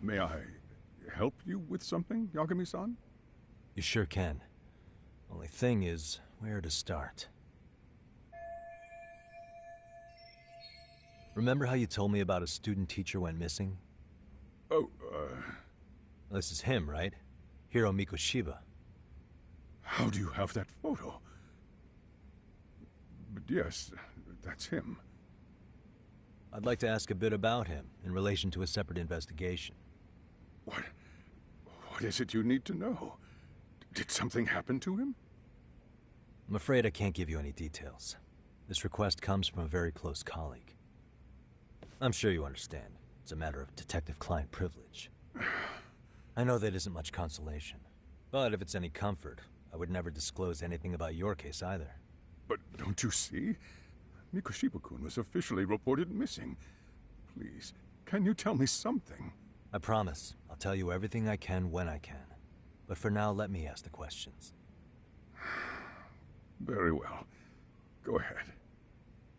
May I help you with something, Yagami-san? You sure can. Only thing is, where to start? Remember how you told me about a student teacher went missing? Oh, This is him, right? Hiro Mikoshiba. how do you have that photo? But yes, that's him. I'd like to ask a bit about him in relation to a separate investigation. What is it you need to know? Did something happen to him? I'm afraid I can't give you any details. This request comes from a very close colleague. I'm sure you understand. It's a matter of detective-client privilege. I know that isn't much consolation. But if it's any comfort, I would never disclose anything about your case either. But don't you see? Mikoshiba-kun was officially reported missing. Please, can you tell me something? I promise. I'll tell you everything I can when I can. But for now, let me ask the questions. Very well. Go ahead.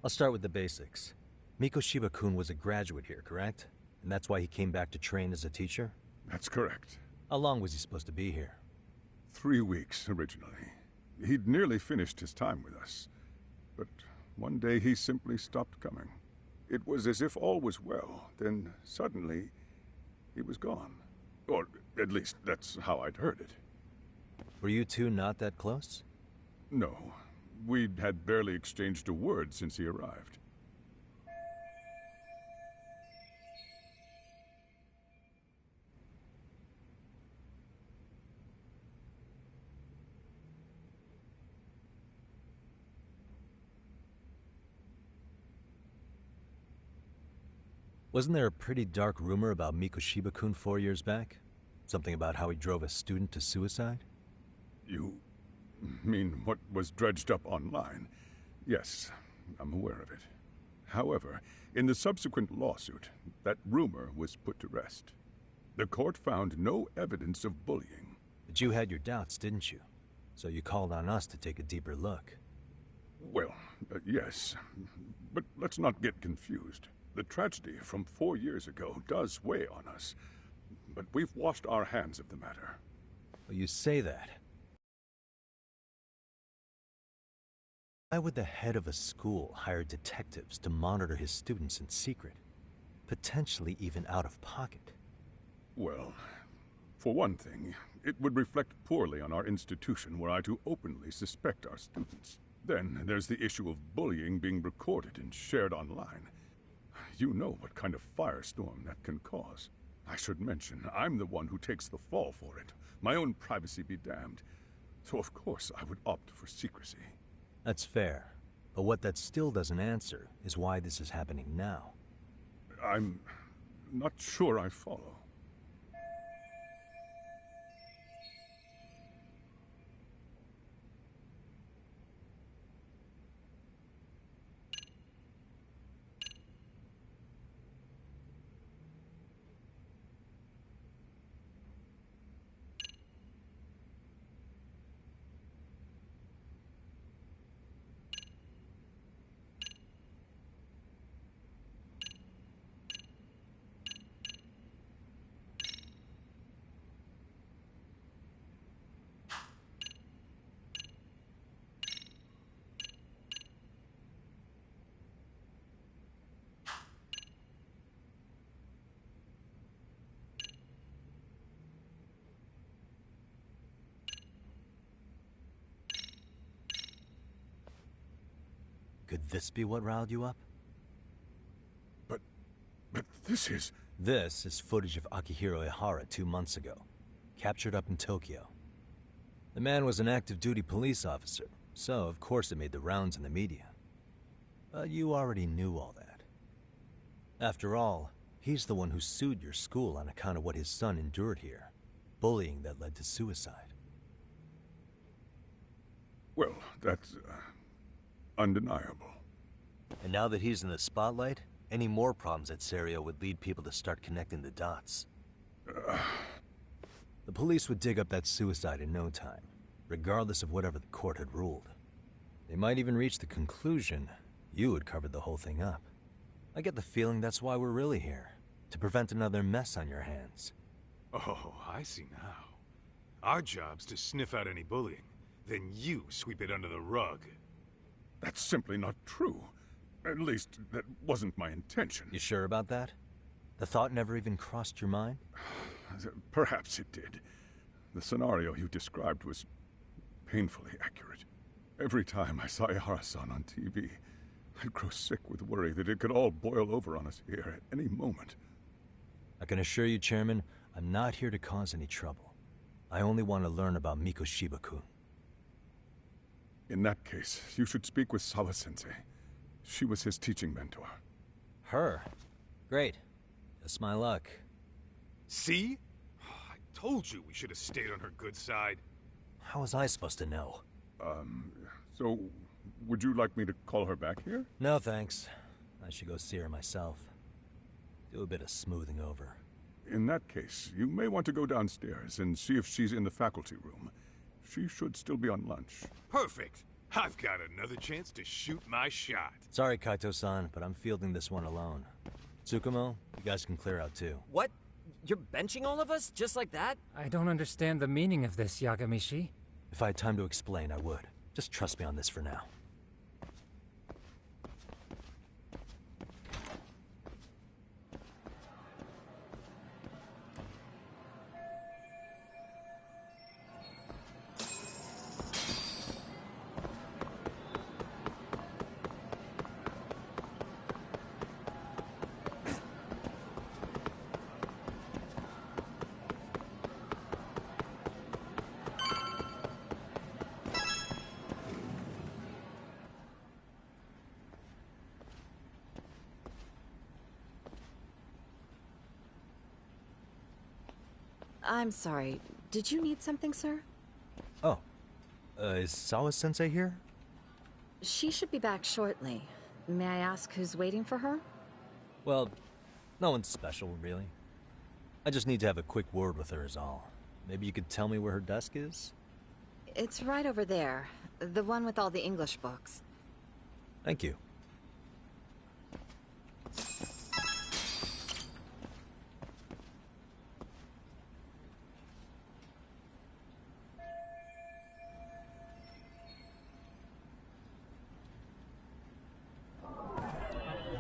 I'll start with the basics. Mikoshiba-kun was a graduate here, correct? And that's why he came back to train as a teacher? That's correct. How long was he supposed to be here? 3 weeks, originally. He'd nearly finished his time with us. But one day he simply stopped coming. It was as if all was well, then suddenly he was gone. Or at least that's how I'd heard it. Were you two not that close? No, we'd had barely exchanged a word since he arrived. Wasn't there a pretty dark rumor about Mikoshiba-kun 4 years back? Something about how he drove a student to suicide? You mean what was dredged up online? Yes, I'm aware of it. However, in the subsequent lawsuit, that rumor was put to rest. The court found no evidence of bullying. But you had your doubts, didn't you? So you called on us to take a deeper look. Well, yes, but let's not get confused. The tragedy from 4 years ago does weigh on us, but we've washed our hands of the matter. Well, you say that. Why would the head of a school hire detectives to monitor his students in secret? Potentially even out of pocket. Well, for one thing, it would reflect poorly on our institution were I to openly suspect our students. Then there's the issue of bullying being recorded and shared online. You know what kind of firestorm that can cause. I should mention, I'm the one who takes the fall for it. My own privacy be damned. So of course I would opt for secrecy. That's fair. But what that still doesn't answer is why this is happening now. I'm not sure I follow. Could this be what riled you up? But this is... This is footage of Akihiro Ihara 2 months ago, captured up in Tokyo. The man was an active duty police officer, so of course it made the rounds in the media. But you already knew all that. After all, he's the one who sued your school on account of what his son endured here. Bullying that led to suicide. Well, that's... undeniable. And now that he's in the spotlight, any more problems at Serio would lead people to start connecting the dots. The police would dig up that suicide in no time, regardless of whatever the court had ruled. They might even reach the conclusion you had covered the whole thing up. I get the feeling that's why we're really here, To prevent another mess on your hands. Oh, I see now. Our job's to sniff out any bullying. Then you sweep it under the rug. That's simply not true. At least, that wasn't my intention. You sure about that? The thought never even crossed your mind? Perhaps it did. The scenario you described was painfully accurate. Every time I saw Ihara-san on TV, I'd grow sick with worry that it could all boil over on us here at any moment. I can assure you, Chairman, I'm not here to cause any trouble. I only want to learn about Mikoshiba-kun. In that case, you should speak with Sawa-sensei. She was his teaching mentor. Her? Great. That's my luck. See? I told you we should have stayed on her good side. How was I supposed to know? So, would you like me to call her back here? No, thanks. I should go see her myself. Do a bit of smoothing over. In that case, you may want to go downstairs and see if she's in the faculty room. She should still be on lunch. Perfect. I've got another chance to shoot my shot. Sorry, Kaito-san, but I'm fielding this one alone. Tsukumo, you guys can clear out too. What? You're benching all of us? Just like that? I don't understand the meaning of this, Yagamishi. If I had time to explain, I would. Just trust me on this for now. I'm sorry. Did you need something, sir? Oh. Is Sawa-sensei here? She should be back shortly. May I ask who's waiting for her? Well, no one's special, really. I just need to have a quick word with her is all. Maybe you could tell me where her desk is? It's right over there. The one with all the English books. Thank you.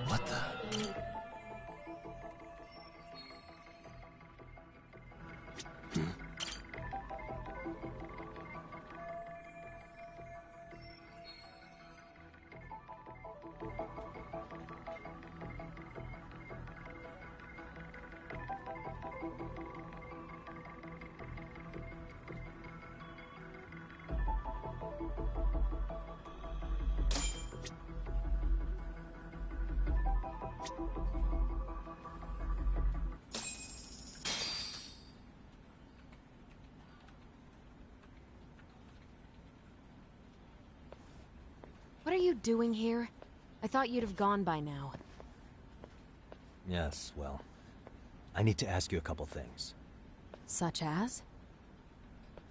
What the? What are you doing here? I thought you'd have gone by now. Yes, well, I need to ask you a couple things. Such as?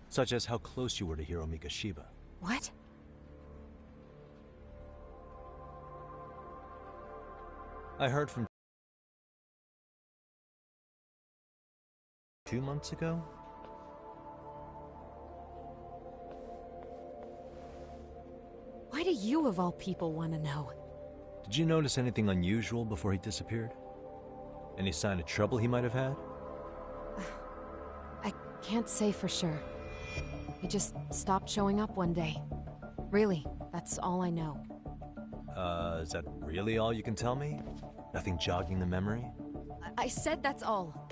Such as how close you were to Hiro Mikoshiba. What? I heard from 2 months ago? Why do you of all people want to know? Did you notice anything unusual before he disappeared? Any sign of trouble he might have had? I can't say for sure. He just stopped showing up one day. Really, that's all I know. Is that really all you can tell me? Nothing jogging the memory? I said that's all.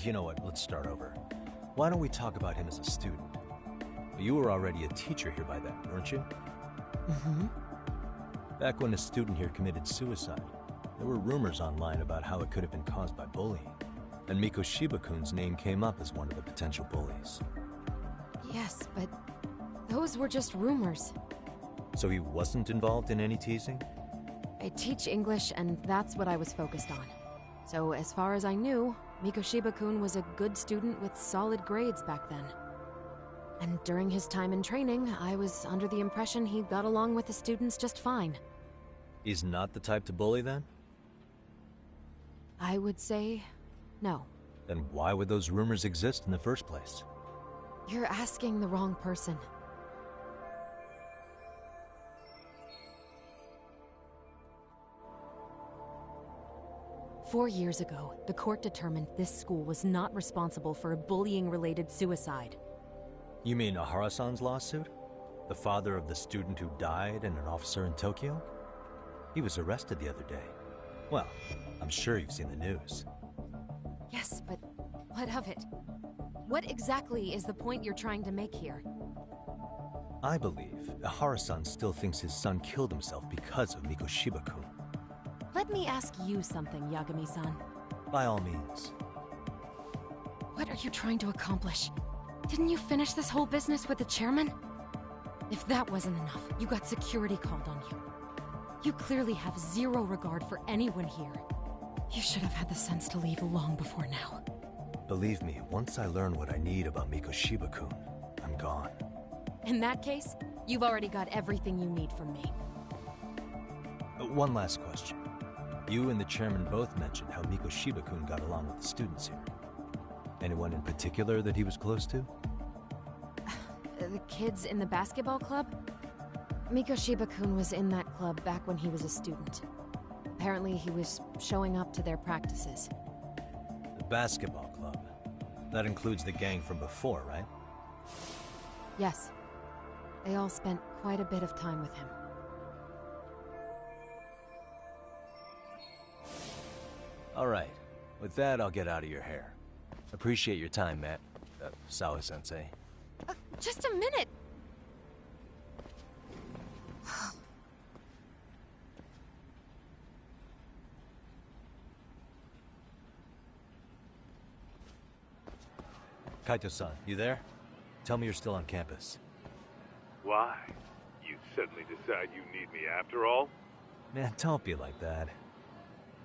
You know what, let's start over. Why don't we talk about him as a student? You were already a teacher here by then, weren't you? Mm-hmm. Back when a student here committed suicide, there were rumors online about how it could have been caused by bullying. and Mikoshiba-kun's name came up as one of the potential bullies. Yes, but those were just rumors. So he wasn't involved in any teasing? I teach English, and that's what I was focused on. So as far as I knew, Mikoshiba-kun was a good student with solid grades back then. And during his time in training, I was under the impression he got along with the students just fine. He's not the type to bully, then? I would say no. Then why would those rumors exist in the first place? You're asking the wrong person. Four years ago, the court determined this school was not responsible for a bullying-related suicide. You mean Ahara-san's lawsuit? The father of the student who died and an officer in Tokyo? He was arrested the other day. Well, I'm sure you've seen the news. Yes, but what of it? What exactly is the point you're trying to make here? I believe Ahara-san still thinks his son killed himself because of Mikoshiba-kun. Let me ask you something, Yagami-san. By all means. What are you trying to accomplish? Didn't you finish this whole business with the chairman? If that wasn't enough, you got security called on you. You clearly have zero regard for anyone here. You should have had the sense to leave long before now. Believe me, once I learn what I need about Mikoshiba-kun, I'm gone. In that case, you've already got everything you need from me. One last question. You and the chairman both mentioned how Mikoshiba-kun got along with the students here. Anyone in particular that he was close to? The kids in the basketball club? Mikoshiba-kun was in that club back when he was a student. Apparently he was showing up to their practices. The basketball club? That includes the gang from before, right? Yes. They all spent quite a bit of time with him. Alright. With that, I'll get out of your hair. Appreciate your time, Matt. Sawa-sensei. Just a minute! Kaito-san, you there? Tell me you're still on campus. Why? You suddenly decide you need me after all? Man, don't be like that.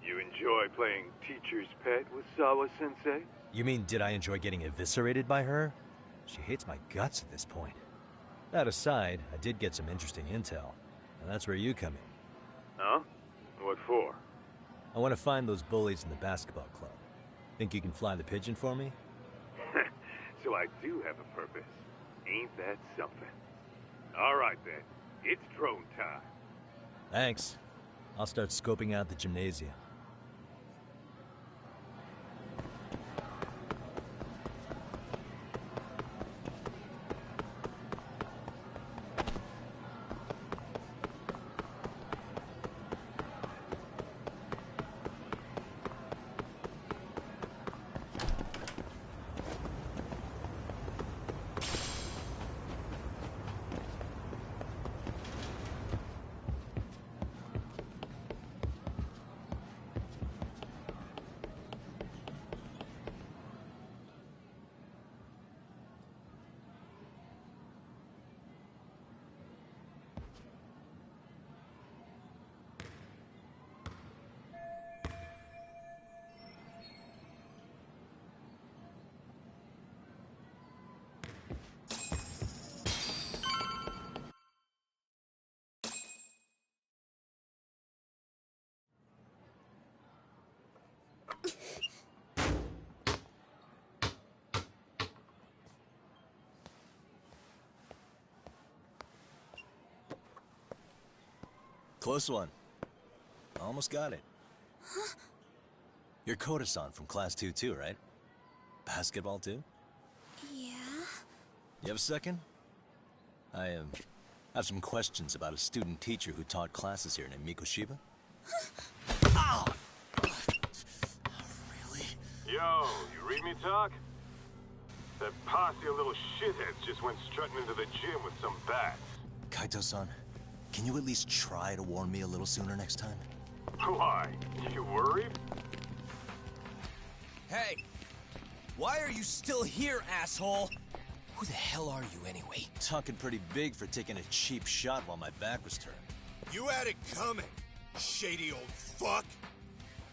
You enjoy playing teacher's pet with Sawa-sensei? You mean, did I enjoy getting eviscerated by her? She hates my guts at this point. That aside, I did get some interesting intel, and that's where you come in. Huh? What for? I want to find those bullies in the basketball club. Think you can fly the pigeon for me? So I do have a purpose. Ain't that something? All right then, it's drone time. Thanks. I'll start scoping out the gymnasium. Close one. Almost got it. Huh? You're Koda-san from Class 2 too, right? Basketball too? Yeah? You have a second? I have some questions about a student teacher who taught classes here named Mikoshiba. Ow! Really? Yo, you read me talk? That posse of little shitheads just went strutting into the gym with some bats. Kaito-san, can you at least try to warn me a little sooner next time? Why? You worried? Hey! Why are you still here, asshole? Who the hell are you, anyway? Talking pretty big for taking a cheap shot while my back was turned. You had it coming, shady old fuck!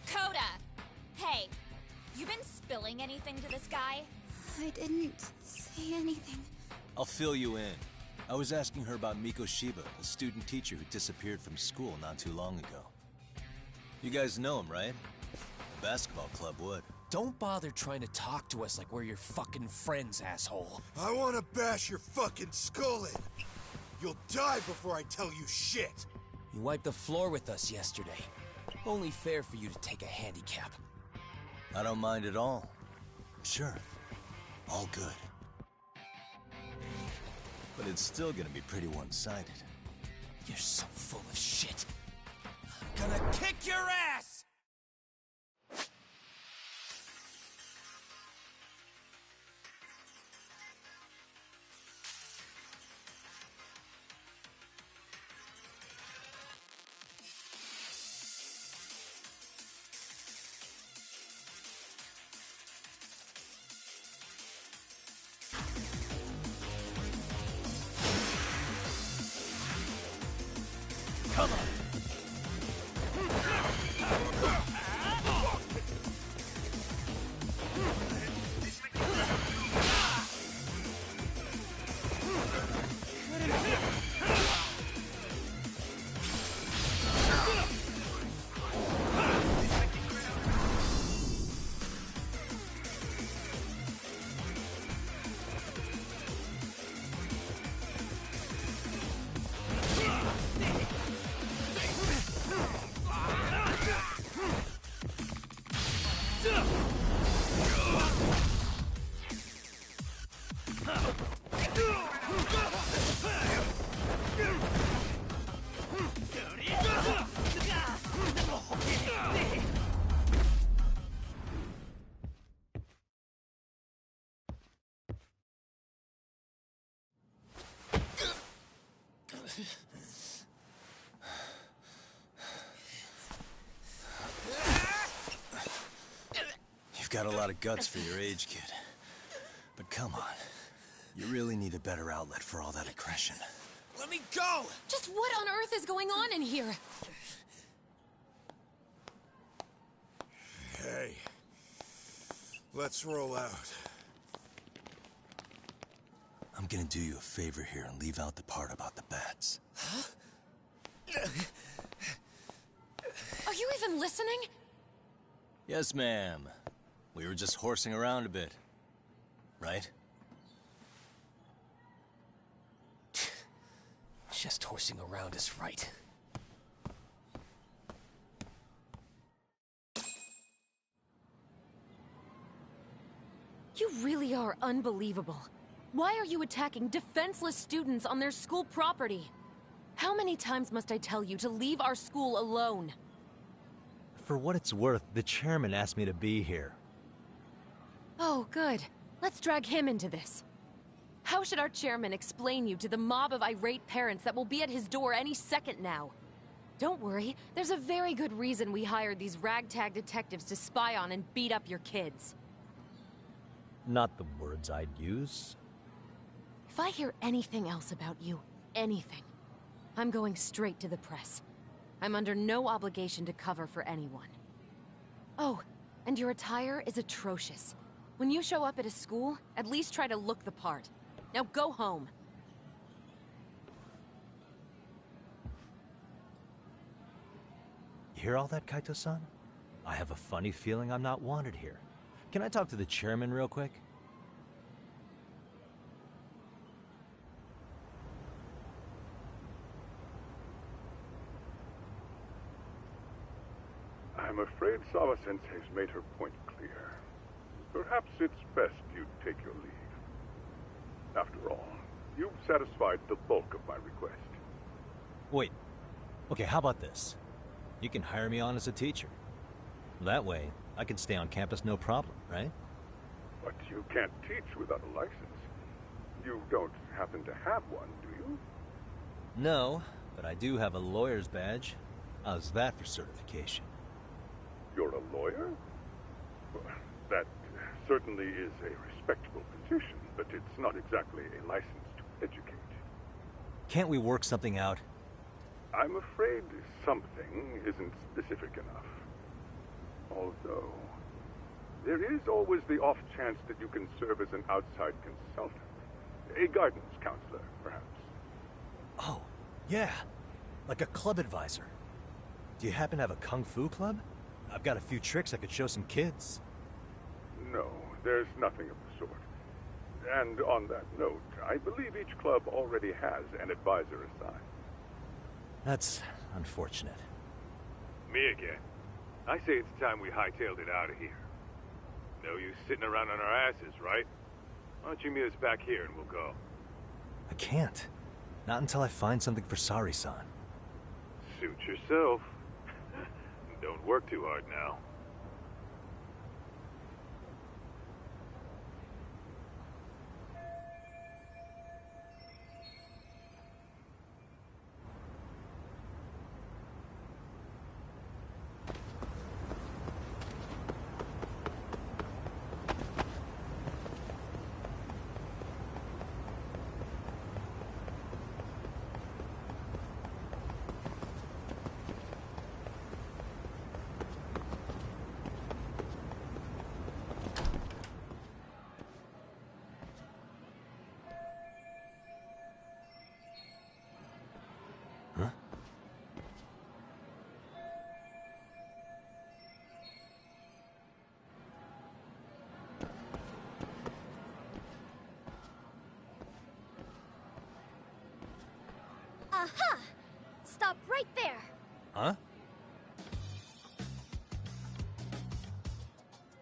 Coda! Hey, you been spilling anything to this guy? I didn't say anything. I'll fill you in. I was asking her about Miko Shiba, a student teacher who disappeared from school not too long ago. You guys know him, right? The basketball club would. Don't bother trying to talk to us like we're your fucking friends, asshole. I wanna bash your fucking skull in. You'll die before I tell you shit. You wiped the floor with us yesterday. Only fair for you to take a handicap. I don't mind at all. Sure. All good. But it's still gonna be pretty one-sided. You're so full of shit. I'm gonna kick your ass! Come on! You've got a lot of guts for your age, kid. But come on. You really need a better outlet for all that aggression. Let me go! Just what on earth is going on in here? Hey. Let's roll out. I'm gonna do you a favor here and leave out the part about the bats. Huh? Are you even listening? Yes, ma'am. We were just horsing around a bit. Right? Just horsing around is right. You really are unbelievable. Why are you attacking defenseless students on their school property? How many times must I tell you to leave our school alone? For what it's worth, the chairman asked me to be here. Oh, good. Let's drag him into this. How should our chairman explain you to the mob of irate parents that will be at his door any second now? Don't worry, there's a very good reason we hired these ragtag detectives to spy on and beat up your kids. Not the words I'd use. If I hear anything else about you, anything, I'm going straight to the press. I'm under no obligation to cover for anyone. Oh, and your attire is atrocious. When you show up at a school, at least try to look the part. Now go home. You hear all that, Kaito-san? I have a funny feeling I'm not wanted here. Can I talk to the chairman real quick? I'm afraid Sawa-sensei's made her point clear. Perhaps it's best you take your leave. After all, you've satisfied the bulk of my request. Wait. Okay, how about this? You can hire me on as a teacher. That way, I can stay on campus no problem, right? But you can't teach without a license. You don't happen to have one, do you? No, but I do have a lawyer's badge. How's that for certification? You're a lawyer? That certainly is a respectable position, but it's not exactly a license to educate. Can't we work something out? I'm afraid something isn't specific enough. Although, there is always the off chance that you can serve as an outside consultant. A guidance counselor, perhaps. Oh, yeah. Like a club advisor. Do you happen to have a kung fu club? I've got a few tricks I could show some kids. No, there's nothing of the sort. And on that note, I believe each club already has an advisor assigned. That's unfortunate. Me again. I say it's time we hightailed it out of here. No use sitting around on our asses, right? Why don't you meet us back here and we'll go? I can't. Not until I find something for Sari-san. Suit yourself. Don't work too hard now. Aha! Stop right there! Huh?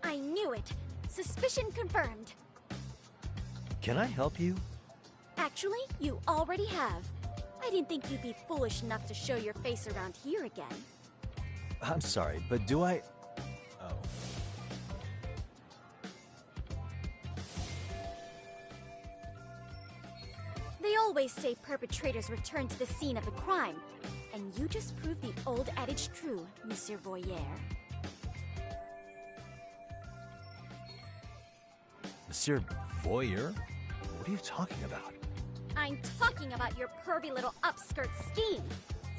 I knew it. Suspicion confirmed. Can I help you? Actually, you already have. I didn't think you'd be foolish enough to show your face around here again. I'm sorry, but do I... Oh. They always say perpetrators return to the scene of the crime. And you just proved the old adage true, Monsieur Voyeur. Monsieur Voyeur? What are you talking about? I'm talking about your pervy little upskirt scheme.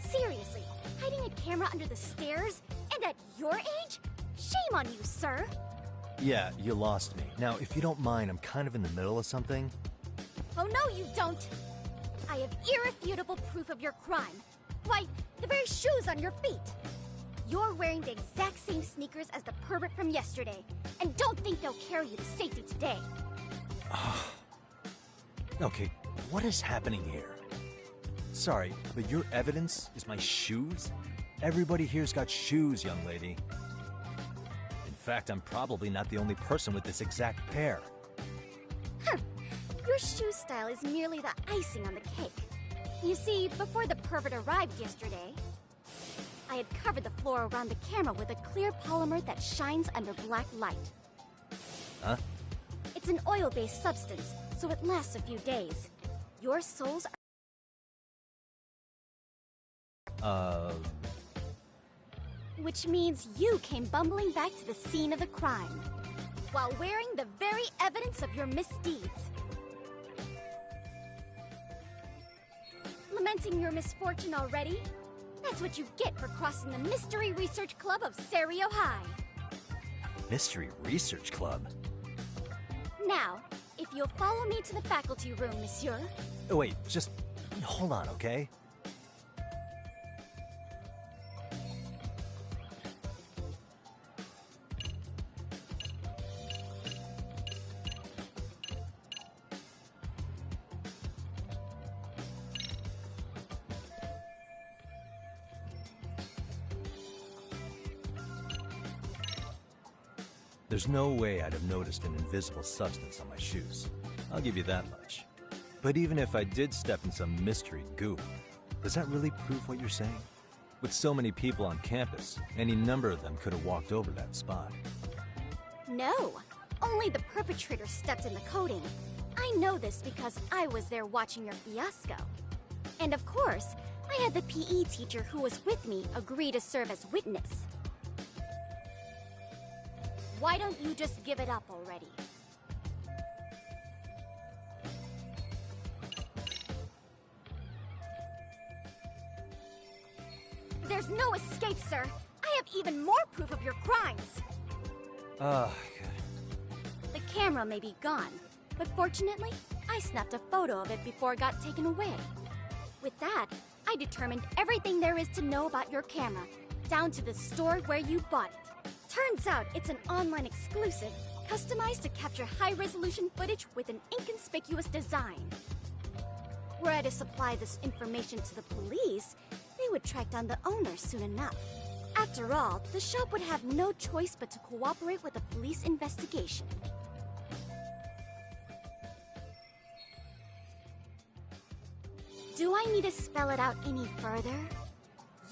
Seriously, hiding a camera under the stairs? And at your age? Shame on you, sir! Yeah, you lost me. Now, if you don't mind, I'm kind of in the middle of something. Oh no, you don't! I have irrefutable proof of your crime. Why, the very shoes on your feet! You're wearing the exact same sneakers as the pervert from yesterday, and don't think they'll carry you to safety today. Okay, what is happening here? Sorry, but your evidence is my shoes? Everybody here's got shoes, young lady. In fact, I'm probably not the only person with this exact pair. Your shoe style is merely the icing on the cake. You see, before the pervert arrived yesterday, I had covered the floor around the camera with a clear polymer that shines under black light. Huh? It's an oil-based substance, so it lasts a few days. Your soles are... Which means you came bumbling back to the scene of the crime, while wearing the very evidence of your misdeeds. Lamenting your misfortune already? That's what you get for crossing the Mystery Research Club of Serio High. Mystery Research Club? Now, if you'll follow me to the faculty room, monsieur. Oh, wait, just hold on, okay? There's no way I'd have noticed an invisible substance on my shoes. I'll give you that much. But even if I did step in some mystery goop, does that really prove what you're saying? With so many people on campus, any number of them could have walked over that spot. No, only the perpetrator stepped in the coating. I know this because I was there watching your fiasco. And of course, I had the PE teacher who was with me agree to serve as witness. Why don't you just give it up already? There's no escape, sir. I have even more proof of your crimes. God. The camera may be gone, but fortunately, I snapped a photo of it before it got taken away. With that, I determined everything there is to know about your camera, down to the store where you bought it. Turns out it's an online exclusive, customized to capture high-resolution footage with an inconspicuous design. Were I to supply this information to the police, they would track down the owner soon enough. After all, the shop would have no choice but to cooperate with the police investigation. Do I need to spell it out any further?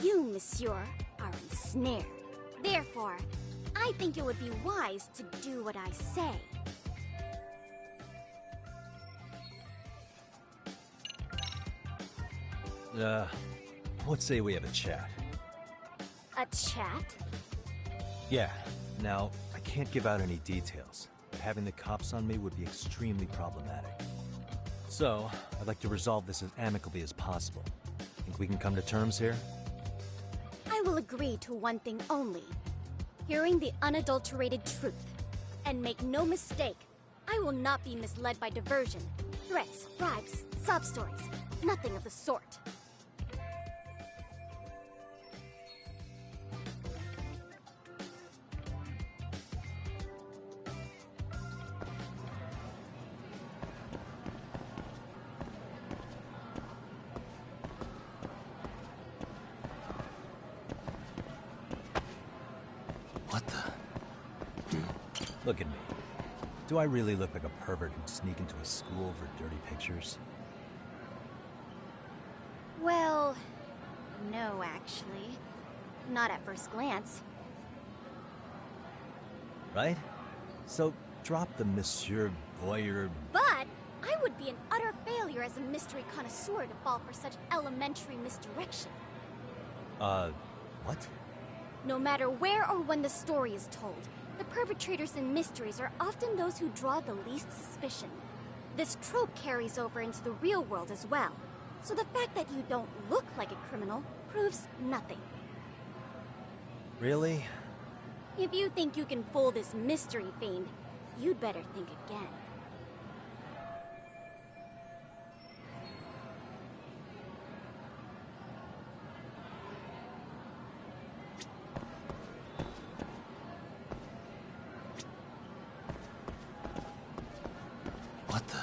You, monsieur, are ensnared. Therefore, I think it would be wise to do what I say. Let's say we have a chat. A chat? Yeah. Now, I can't give out any details, but having the cops on me would be extremely problematic. So, I'd like to resolve this as amicably as possible. Think we can come to terms here? I will agree to one thing only. Hearing the unadulterated truth. And make no mistake, I will not be misled by diversion, threats, bribes, sob stories. Nothing of the sort. What the? Look at me. Do I really look like a pervert who'd sneak into a school for dirty pictures? Well, no, actually. Not at first glance. Right? So, drop the Monsieur Voyeur... But I would be an utter failure as a mystery connoisseur to fall for such elementary misdirection. What? No matter where or when the story is told, the perpetrators in mysteries are often those who draw the least suspicion. This trope carries over into the real world as well, so the fact that you don't look like a criminal proves nothing. Really? If you think you can fool this mystery fiend, you'd better think again. What the...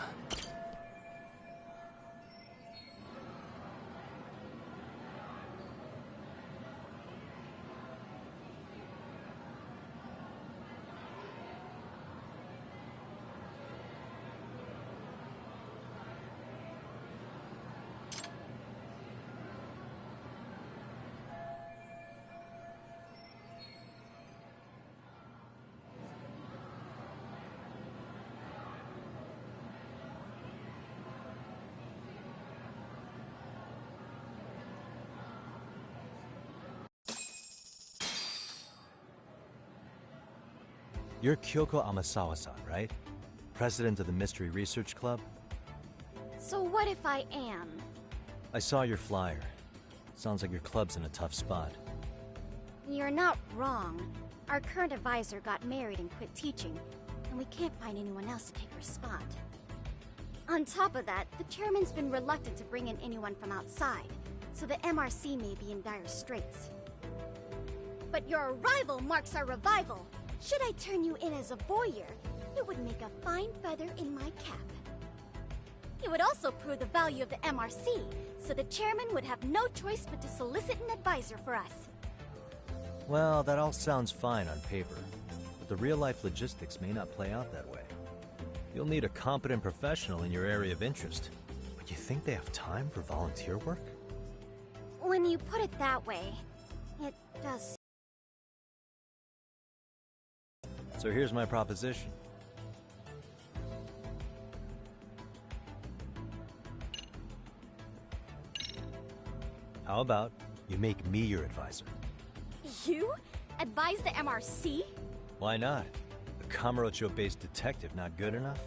You're Kyoko Amasawa-san, right? President of the Mystery Research Club? So what if I am? I saw your flyer. Sounds like your club's in a tough spot. You're not wrong. Our current advisor got married and quit teaching, and we can't find anyone else to take her spot. On top of that, the chairman's been reluctant to bring in anyone from outside, so the MRC may be in dire straits. But your arrival marks our revival. Should I turn you in as a voyeur, it would make a fine feather in my cap. It would also prove the value of the MRC, so the chairman would have no choice but to solicit an advisor for us. Well, that all sounds fine on paper, but the real-life logistics may not play out that way. You'll need a competent professional in your area of interest, but you think they have time for volunteer work? When you put it that way, it does. So here's my proposition. How about you make me your advisor? You? Advise the MRC? Why not? Kamurocho-based detective not good enough?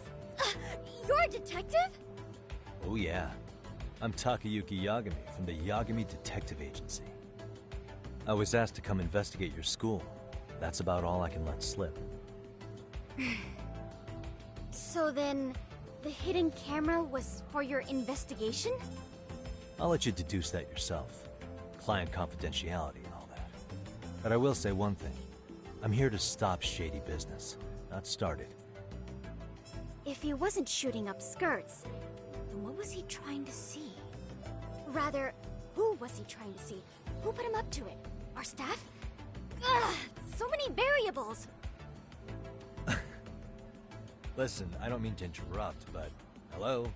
You're a detective? Oh yeah. I'm Takayuki Yagami from the Yagami Detective Agency. I was asked to come investigate your school. That's about all I can let slip. So then, the hidden camera was for your investigation? I'll let you deduce that yourself. Client confidentiality and all that. But I will say one thing. I'm here to stop shady business, not start it. If he wasn't shooting up skirts, then what was he trying to see? Rather, who was he trying to see? Who put him up to it? Our staff? Ugh, so many variables! Listen, I don't mean to interrupt, but hello?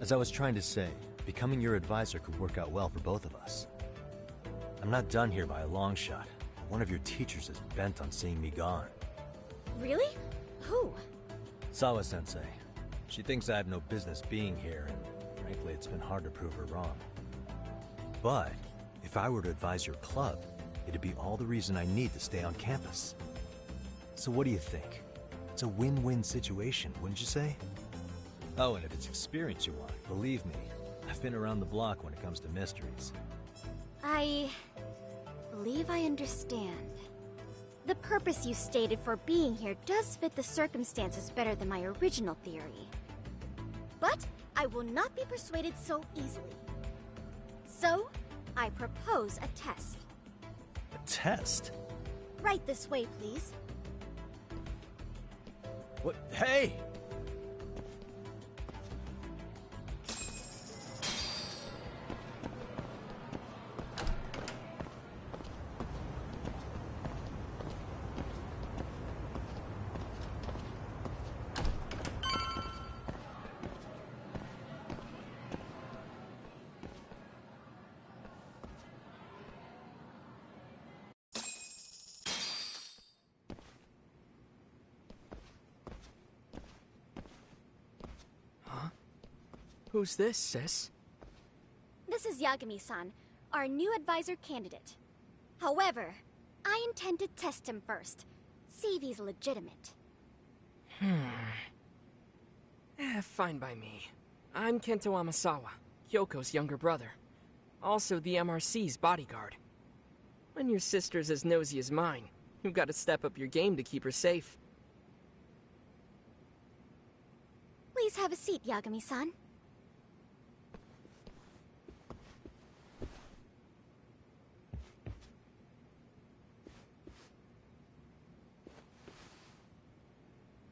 As I was trying to say, becoming your advisor could work out well for both of us. I'm not done here by a long shot. One of your teachers is bent on seeing me gone. Really? Who? Sawa-sensei. She thinks I have no business being here, and frankly, it's been hard to prove her wrong. But if I were to advise your club, it'd be all the reason I need to stay on campus. So what do you think? It's a win-win situation, wouldn't you say? Oh, and if it's experience you want, believe me, I've been around the block when it comes to mysteries. I believe I understand. The purpose you stated for being here does fit the circumstances better than my original theory. But I will not be persuaded so easily. So, I propose a test. A test? Right this way, please. What? Hey! Who's this, sis? This is Yagami-san, our new advisor candidate. However, I intend to test him first, see if he's legitimate. Fine by me. I'm Kento Amasawa, Kyoko's younger brother. Also the MRC's bodyguard. When your sister's as nosy as mine, you've got to step up your game to keep her safe. Please have a seat, Yagami-san.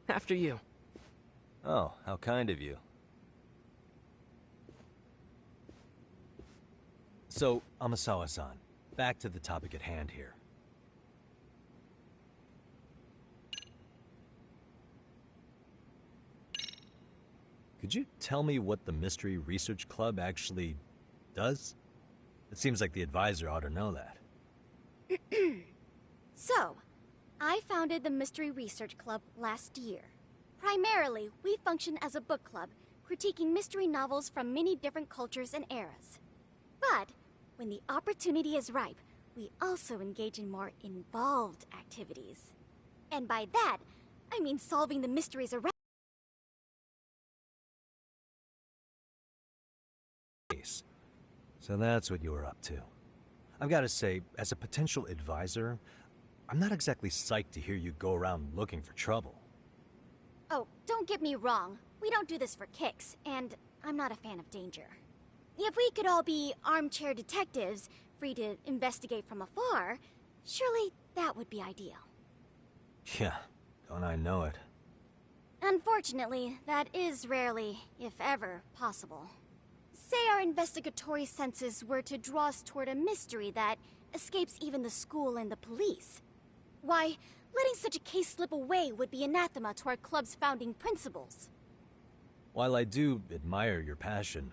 After you. Oh, how kind of you. So, Amasawa-san, back to the topic at hand here. Could you tell me what the Mystery Research Club actually does? It seems like the advisor ought to know that. So, I founded the Mystery Research Club last year. Primarily, we function as a book club, critiquing mystery novels from many different cultures and eras. But, when the opportunity is ripe, we also engage in more involved activities. And by that, I mean solving the mysteries around. So that's what you were up to. I've got to say, as a potential advisor, I'm not exactly psyched to hear you go around looking for trouble. Oh, don't get me wrong. We don't do this for kicks, and I'm not a fan of danger. If we could all be armchair detectives, free to investigate from afar, surely that would be ideal. Yeah, don't I know it. Unfortunately, that is rarely, if ever, possible. Say our investigatory senses were to draw us toward a mystery that escapes even the school and the police. Why, letting such a case slip away would be anathema to our club's founding principles. While I do admire your passion,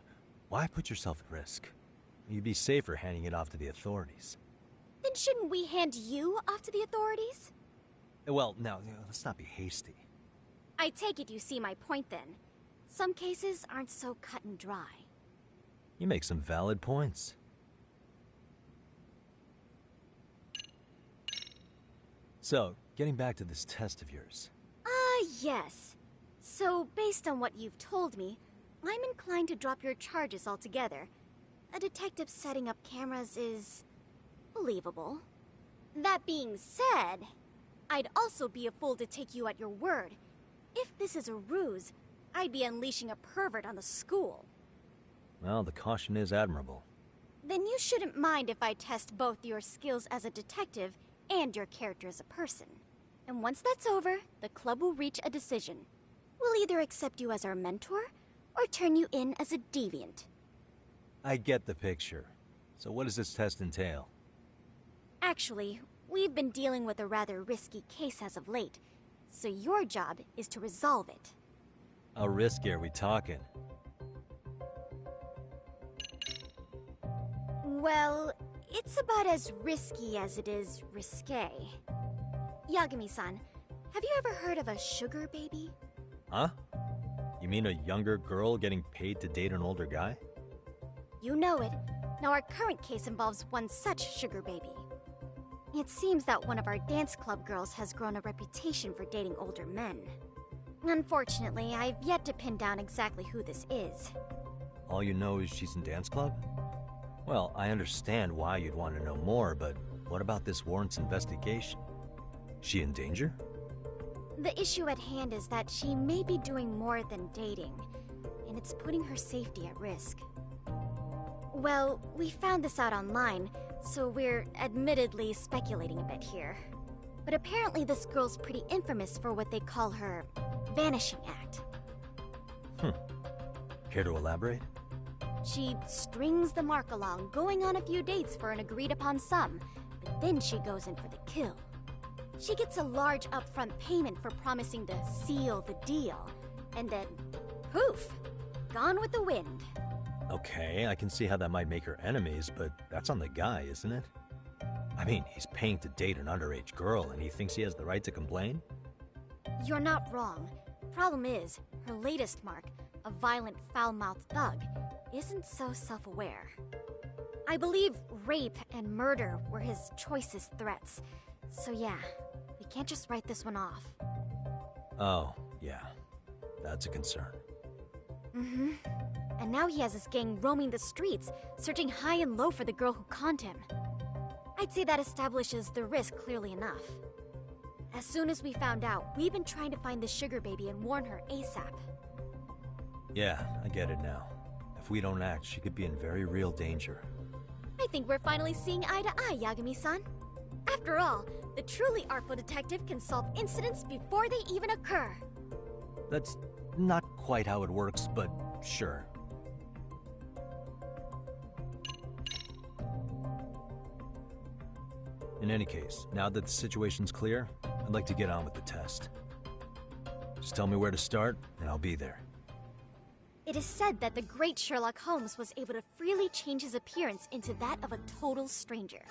why put yourself at risk? You'd be safer handing it off to the authorities. Then shouldn't we hand you off to the authorities? Well, now, let's not be hasty. I take it you see my point then. Some cases aren't so cut and dry. You make some valid points. So, Getting back to this test of yours. Yes. So, based on what you've told me, I'm inclined to drop your charges altogether. A detective setting up cameras is believable. That being said, I'd also be a fool to take you at your word. If this is a ruse, I'd be unleashing a pervert on the school. Well, the caution is admirable. Then you shouldn't mind if I test both your skills as a detective and your character as a person. And once that's over, the club will reach a decision. We'll either accept you as our mentor, or turn you in as a deviant. I get the picture. So what does this test entail? Actually, we've been dealing with a rather risky case as of late, so your job is to resolve it. How risky are we talking? Well, it's about as risky as it is risque. Yagami-san, have you ever heard of a sugar baby? Huh? You mean a younger girl getting paid to date an older guy? You know it. Now our current case involves one such sugar baby. It seems that one of our dance club girls has grown a reputation for dating older men. Unfortunately, I've yet to pin down exactly who this is. All you know is she's in dance club? Well, I understand why you'd want to know more, but what about this warrants investigation? She in danger? The issue at hand is that she may be doing more than dating, and it's putting her safety at risk. Well, we found this out online, so we're admittedly speculating a bit here. But apparently this girl's pretty infamous for what they call her vanishing act. Care to elaborate? She strings the mark along, going on a few dates for an agreed-upon sum, but then she goes in for the kill. She gets a large upfront payment for promising to seal the deal, and then, poof, gone with the wind. Okay, I can see how that might make her enemies, but that's on the guy, isn't it? I mean, he's paying to date an underage girl, and he thinks he has the right to complain? You're not wrong. Problem is, her latest mark, a violent, foul-mouthed thug, isn't so self-aware. I believe rape and murder were his choicest threats. So yeah, we can't just write this one off. Oh, yeah. That's a concern. Mm-hmm. And now he has his gang roaming the streets, searching high and low for the girl who conned him. I'd say that establishes the risk clearly enough. As soon as we found out, we've been trying to find the sugar baby and warn her ASAP. Yeah, I get it now. If we don't act, she could be in very real danger. I think we're finally seeing eye to eye, Yagami-san. After all, the truly artful detective can solve incidents before they even occur. That's not quite how it works, but sure. In any case, now that the situation's clear, I'd like to get on with the test. Just tell me where to start, and I'll be there. It is said that the great Sherlock Holmes was able to freely change his appearance into that of a total stranger.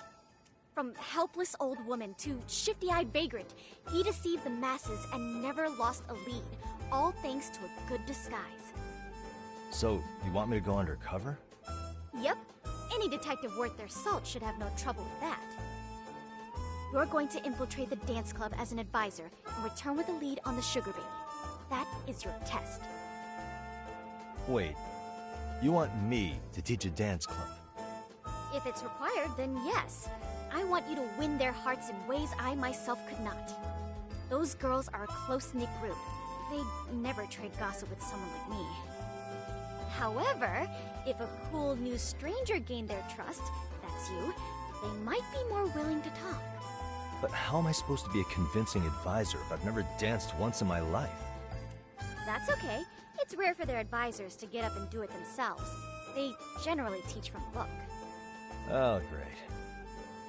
From helpless old woman to shifty-eyed vagrant, he deceived the masses and never lost a lead, all thanks to a good disguise. So, you want me to go undercover? Yep, any detective worth their salt should have no trouble with that. You're going to infiltrate the dance club as an advisor and return with a lead on the sugar baby. That is your test. Wait, you want me to teach a dance club? If it's required, then yes. I want you to win their hearts in ways I myself could not. Those girls are a close-knit group. They'd never trade gossip with someone like me. However, if a cool new stranger gained their trust, that's you, they might be more willing to talk. But how am I supposed to be a convincing advisor if I've never danced once in my life? That's okay. It's rare for their advisors to get up and do it themselves. They generally teach from a book. Oh, great.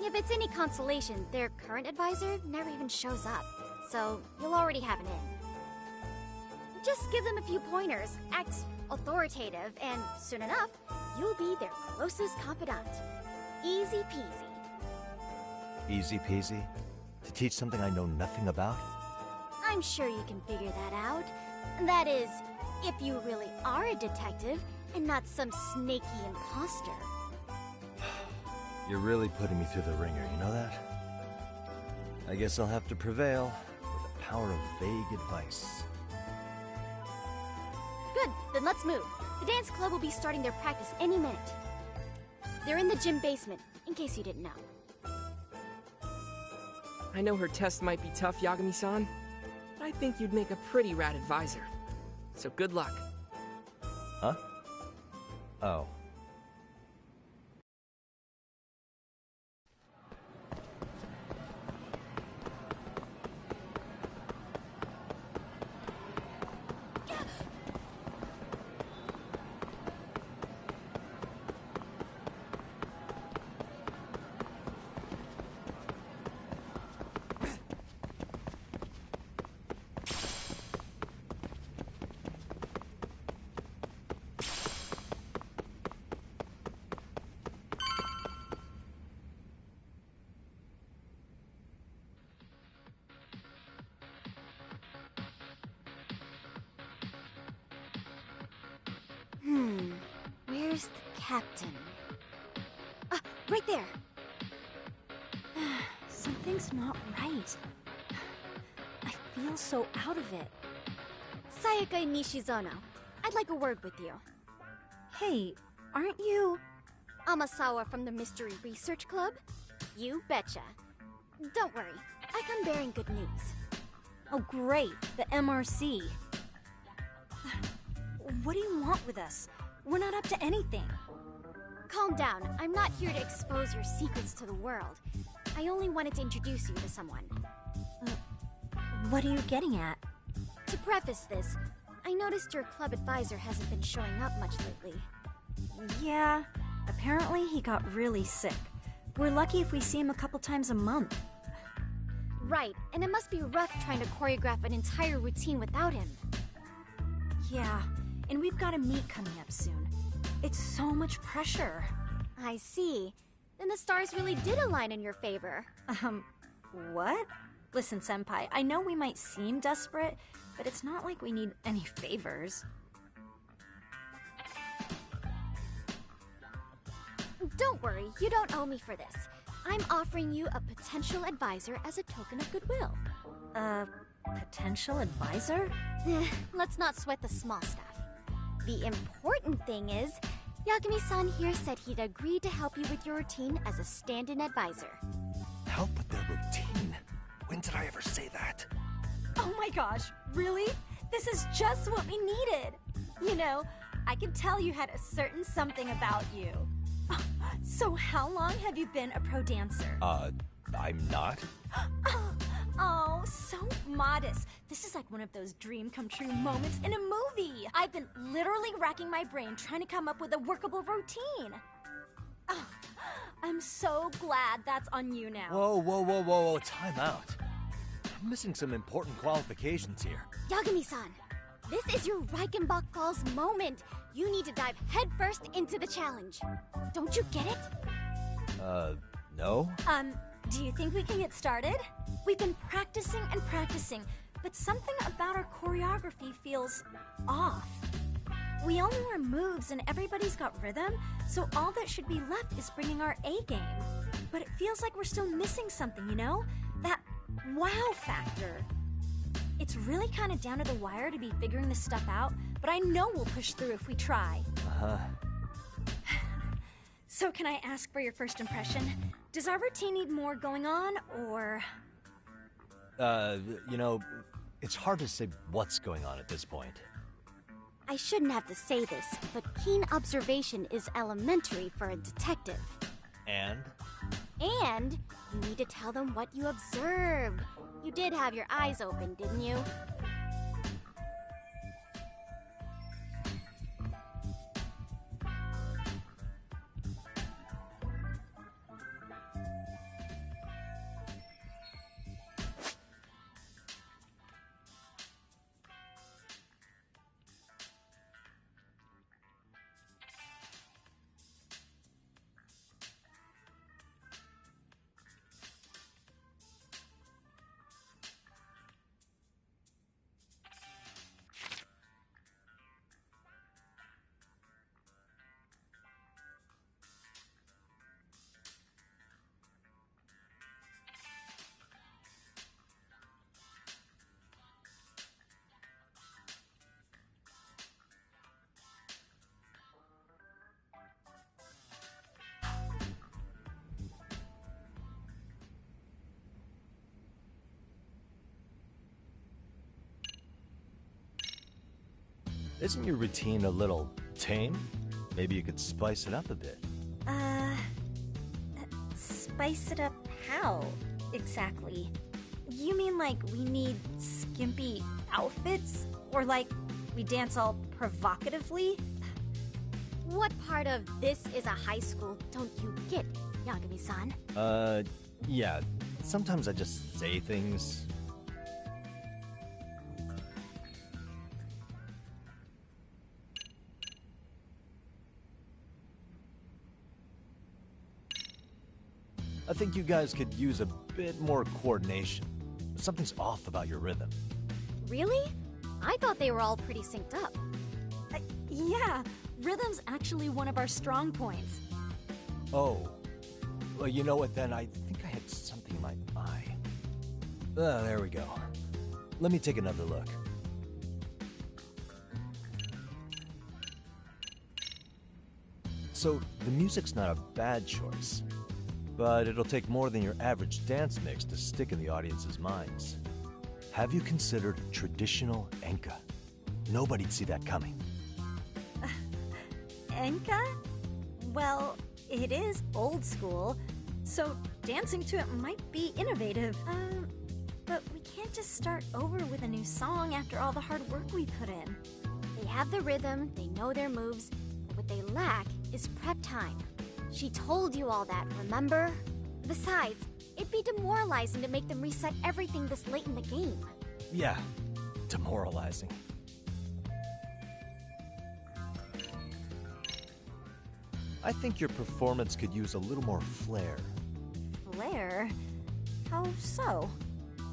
If it's any consolation, their current advisor never even shows up, so you'll already have an in. Just give them a few pointers, act authoritative, and soon enough, you'll be their closest confidant. Easy peasy. Easy peasy? To teach something I know nothing about? I'm sure you can figure that out. That is, if you really are a detective and not some snaky imposter. You're really putting me through the ringer, you know that? I guess I'll have to prevail with the power of vague advice. Good, then let's move. The dance club will be starting their practice any minute. They're in the gym basement, in case you didn't know. I know her test might be tough, Yagami-san, but I think you'd make a pretty rad advisor. So good luck. Huh? Oh. Where's the captain? Ah, right there! Something's not right. I feel so out of it. Sayaka Nishizono, I'd like a word with you. Hey, aren't you... Amasawa from the Mystery Research Club? You betcha. Don't worry, I come bearing good news. Oh great, the MRC. What do you want with us? We're not up to anything. Calm down, I'm not here to expose your secrets to the world. I only wanted to introduce you to someone. What are you getting at? To preface this, I noticed your club advisor hasn't been showing up much lately. Yeah, apparently he got really sick. We're lucky if we see him a couple times a month. Right, and it must be rough trying to choreograph an entire routine without him. Yeah, and we've got a meet coming up soon. It's so much pressure. I see. Then the stars really did align in your favor. What? Listen, Senpai, I know we might seem desperate, but it's not like we need any favors. Don't worry, you don't owe me for this. I'm offering you a potential advisor as a token of goodwill. Potential advisor? Let's not sweat the small stuff. The important thing is, Yagami-san here said he'd agreed to help you with your routine as a stand-in advisor. Help with their routine? When did I ever say that? Oh my gosh, really? This is just what we needed. You know, I could tell you had a certain something about you. So how long have you been a pro dancer? I'm not. Oh, so modest. This is like one of those dream come true moments in a movie. I've been literally racking my brain trying to come up with a workable routine. Oh, I'm so glad that's on you now. Whoa, time out. I'm missing some important qualifications here. Yagami-san, this is your Reichenbach Falls moment. You need to dive headfirst into the challenge. Don't you get it? No? Do you think we can get started? We've been practicing and practicing, but something about our choreography feels off. We all know our moves and everybody's got rhythm, so all that should be left is bringing our A game. But it feels like we're still missing something, you know? That wow factor. It's really kind of down to the wire to be figuring this stuff out, but I know we'll push through if we try. So can I ask for your first impression? Does our routine need more going on, or...? You know, it's hard to say what's going on at this point. I shouldn't have to say this, but keen observation is elementary for a detective. And? And you need to tell them what you observed. You did have your eyes open, didn't you? Isn't your routine a little tame? Maybe you could spice it up a bit. Spice it up how, exactly? You mean like we need skimpy outfits? Or like we dance all provocatively? What part of this is a high school don't you get, Yagami-san? Yeah. Sometimes I just say things. I think you guys could use a bit more coordination. Something's off about your rhythm. Really? I thought they were all pretty synced up. Yeah, rhythm's actually one of our strong points. Oh. Well, you know what then? I think I had something in my eye. There we go. Let me take another look. So, the music's not a bad choice. But it'll take more than your average dance mix to stick in the audience's minds. Have you considered traditional enka? Nobody'd see that coming. Enka? Well, it is old school, so dancing to it might be innovative. But we can't just start over with a new song after all the hard work we put in. They have the rhythm, they know their moves, but what they lack is prep time. She told you all that, remember? Besides, it'd be demoralizing to make them reset everything this late in the game. Yeah, demoralizing. I think your performance could use a little more flair. Flair? How so?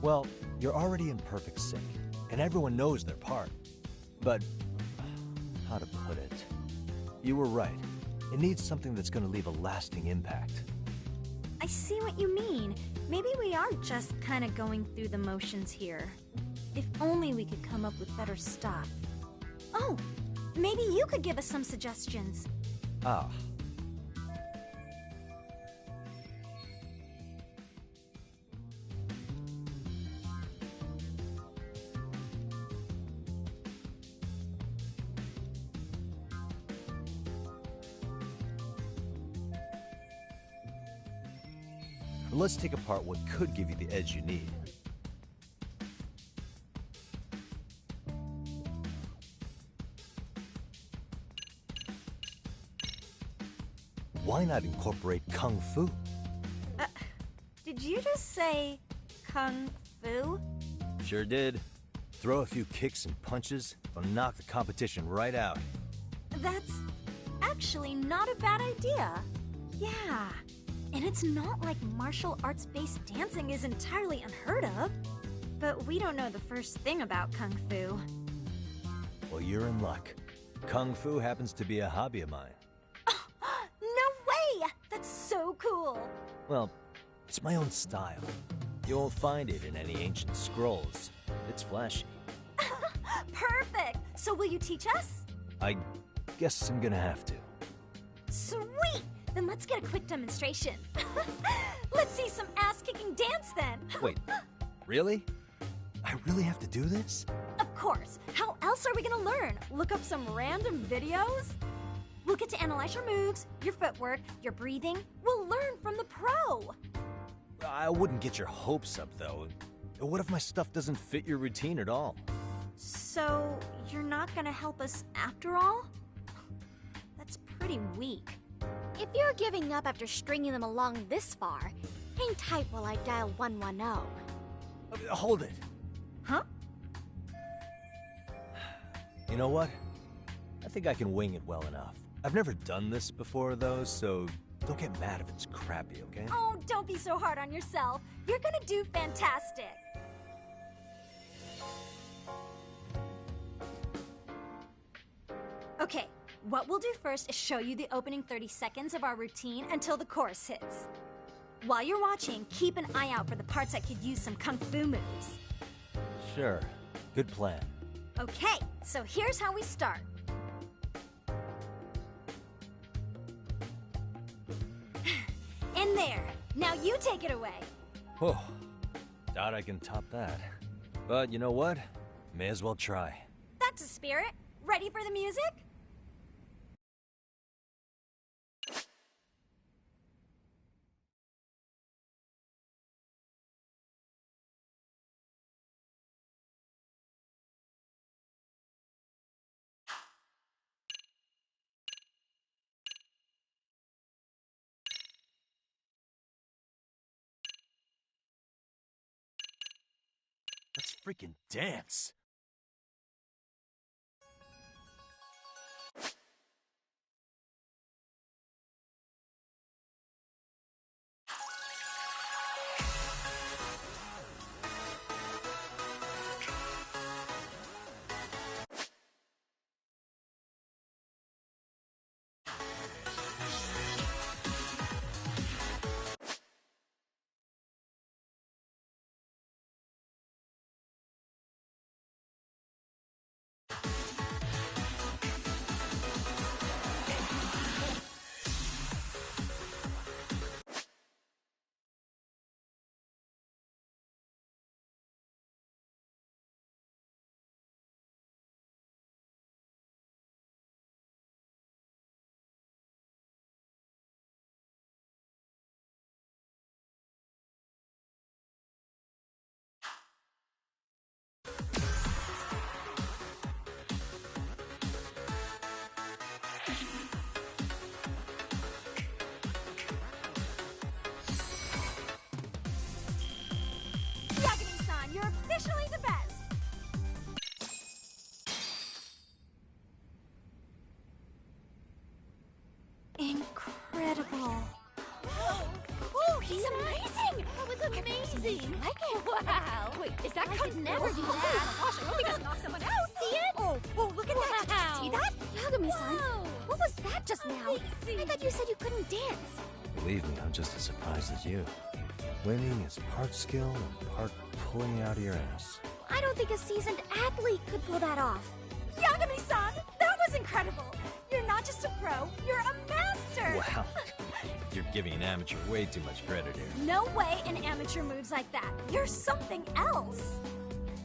Well, you're already in perfect sync, and everyone knows their part. But, how to put it? You were right. It needs something that's going to leave a lasting impact. I see what you mean. Maybe we are just kind of going through the motions here. If only we could come up with better stuff. Oh, maybe you could give us some suggestions. Ah. Let's take apart what could give you the edge you need. Why not incorporate Kung Fu? Did you just say Kung Fu? Sure did. Throw a few kicks and punches, it'll knock the competition right out. That's actually not a bad idea. Yeah. And it's not like martial arts-based dancing is entirely unheard of. But we don't know the first thing about Kung Fu. Well, you're in luck. Kung Fu happens to be a hobby of mine. No way! That's so cool! Well, it's my own style. You won't find it in any ancient scrolls. It's flashy. Perfect! So will you teach us? I guess I'm gonna have to. Sweet! Then let's get a quick demonstration. Let's see some ass-kicking dance then. Wait, really? I really have to do this? Of course. How else are we gonna learn? Look up some random videos? We'll get to analyze your moves, your footwork, your breathing. We'll learn from the pro. I wouldn't get your hopes up, though. What if my stuff doesn't fit your routine at all? So, you're not gonna help us after all? That's pretty weak. If you're giving up after stringing them along this far, hang tight while I dial 110. Hold it. Huh? You know what? I think I can wing it well enough. I've never done this before, though, so don't get mad if it's crappy, okay? Oh, don't be so hard on yourself. You're gonna do fantastic. Okay, what we'll do first is show you the opening 30 seconds of our routine until the chorus hits. While you're watching, keep an eye out for the parts that could use some kung fu moves. Sure. Good plan. Okay, so here's how we start. In there. Now you take it away. Oh, doubt I can top that. But you know what? May as well try. That's a spirit. Ready for the music? Let's freaking dance. Yagami-san, you're officially the best! Incredible. Oh, he's amazing! That was amazing! Like it? Wow! Wait, is that I could never do that! Gosh, I hope he doesn't knock someone out! See it? Oh, look at that! Did you see that? Yagami-san, what was that just now? I thought you said you couldn't dance. Believe me, I'm just as surprised as you. Winning is part skill and part pulling out of your ass. I don't think a seasoned athlete could pull that off. Yagami-san, that was incredible! You're not just a pro, you're a master! Wow. You're giving an amateur way too much credit here. No way an amateur moves like that. You're something else.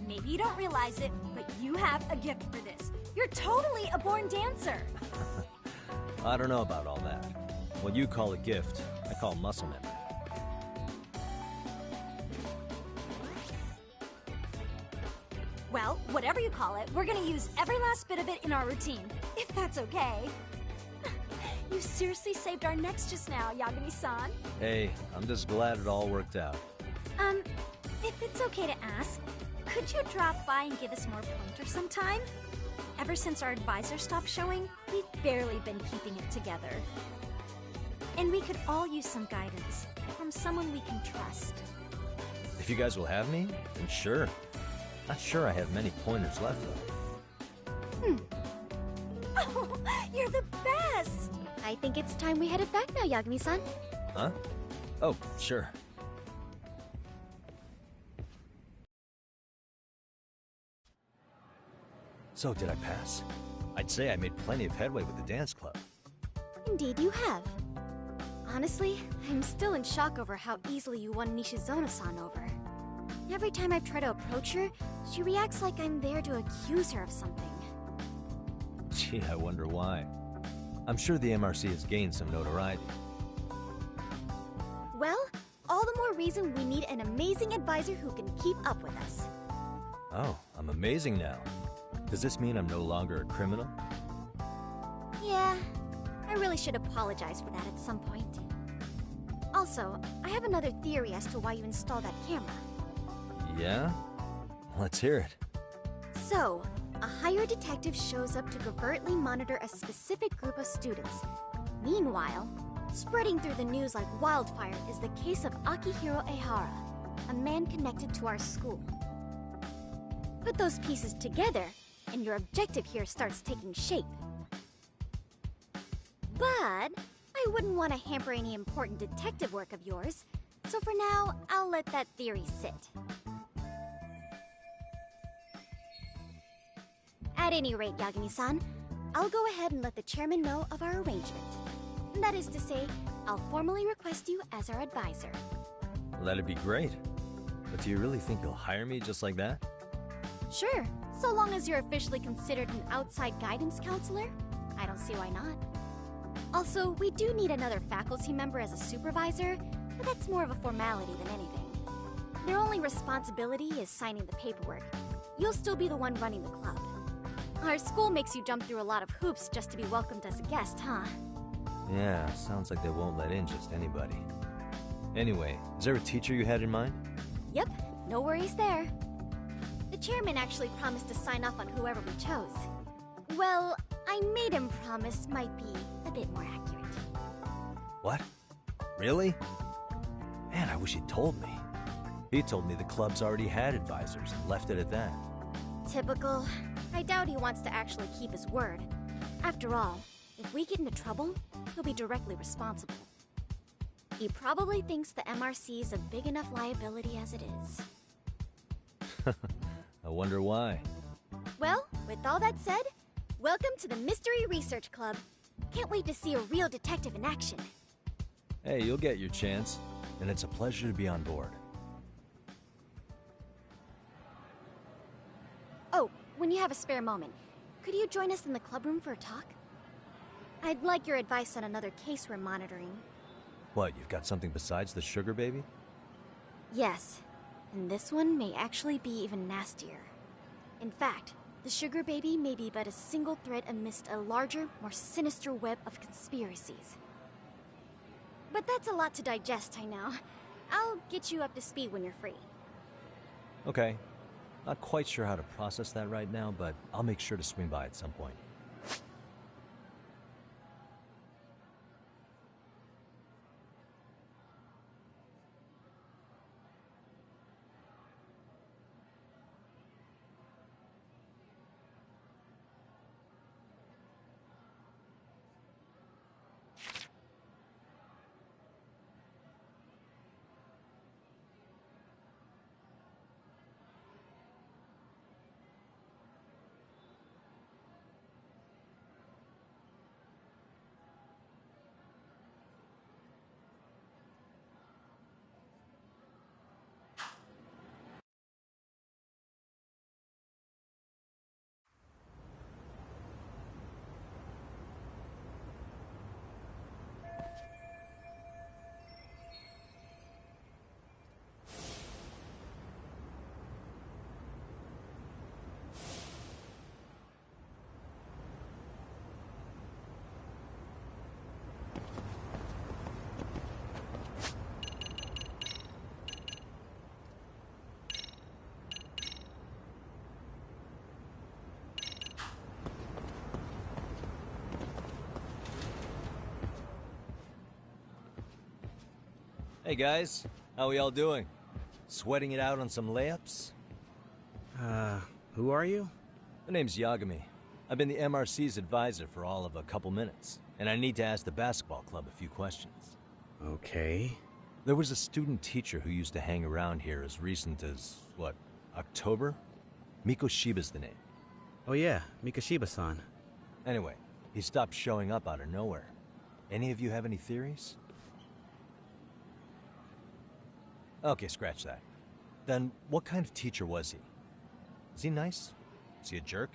Maybe you don't realize it, but you have a gift for this. You're totally a born dancer. I don't know about all that. What you call a gift, I call muscle memory. Well, whatever you call it, we're gonna use every last bit of it in our routine, if that's okay. You seriously saved our necks just now, Yagami-san. Hey, I'm just glad it all worked out. If it's okay to ask, could you drop by and give us more pointers sometime? Ever since our advisor stopped showing, we've barely been keeping it together. And we could all use some guidance from someone we can trust. If you guys will have me, then sure. Not sure I have many pointers left, though. Oh, you're the best! I think it's time we headed back now, Yagami-san. Huh? Oh, sure. So, did I pass? I'd say I made plenty of headway with the dance club. Indeed you have. Honestly, I'm still in shock over how easily you won Nishizono-san over. Every time I try to approach her, she reacts like I'm there to accuse her of something. Gee, I wonder why. I'm sure the MRC has gained some notoriety. Well, all the more reason we need an amazing advisor who can keep up with us. Oh, I'm amazing now. Does this mean I'm no longer a criminal? Yeah, I really should apologize for that at some point. Also, I have another theory as to why you installed that camera. Yeah? Let's hear it. So, a hired detective shows up to covertly monitor a specific group of students. Meanwhile, spreading through the news like wildfire is the case of Akihiro Ehara, a man connected to our school. Put those pieces together, and your objective here starts taking shape. But I wouldn't want to hamper any important detective work of yours, so for now, I'll let that theory sit. At any rate, Yagami-san, I'll go ahead and let the chairman know of our arrangement. That is to say, I'll formally request you as our advisor. Well, that'd be great. But do you really think they'll hire me just like that? Sure, So long as you're officially considered an outside guidance counselor, I don't see why not. Also, we do need another faculty member as a supervisor, but that's more of a formality than anything. Their only responsibility is signing the paperwork. You'll still be the one running the club. Our school makes you jump through a lot of hoops just to be welcomed as a guest, huh? Yeah, sounds like they won't let in just anybody. Anyway, is there a teacher you had in mind? Yep, no worries there. The chairman actually promised to sign off on whoever we chose. Well, I made him promise might be a bit more accurate. What? Really? Man, I wish he'd told me. He told me the club's already had advisors and left it at that. Typical. I doubt he wants to actually keep his word. After all, if we get into trouble, he'll be directly responsible. He probably thinks the MRC is a big enough liability as it is. I wonder why. Well, with all that said, welcome to the Mystery Research Club. Can't wait to see a real detective in action. Hey, you'll get your chance, and it's a pleasure to be on board. Oh, when you have a spare moment, could you join us in the club room for a talk? I'd like your advice on another case we're monitoring. What, you've got something besides the sugar baby? Yes, and this one may actually be even nastier. In fact, the sugar baby may be but a single thread amidst a larger, more sinister web of conspiracies. But that's a lot to digest, I know. I'll get you up to speed when you're free. Okay. Not quite sure how to process that right now, but I'll make sure to swing by at some point. Hey guys, how we all doing? Sweating it out on some layups? Who are you? My name's Yagami. I've been the MRC's advisor for all of a couple minutes, and I need to ask the basketball club a few questions. Okay. There was a student teacher who used to hang around here as recent as, what, October? Mikoshiba's the name. Oh yeah, Mikoshiba-san. Anyway, he stopped showing up out of nowhere. Any of you have any theories? Okay, scratch that. Then, what kind of teacher was he? Is he nice? Is he a jerk?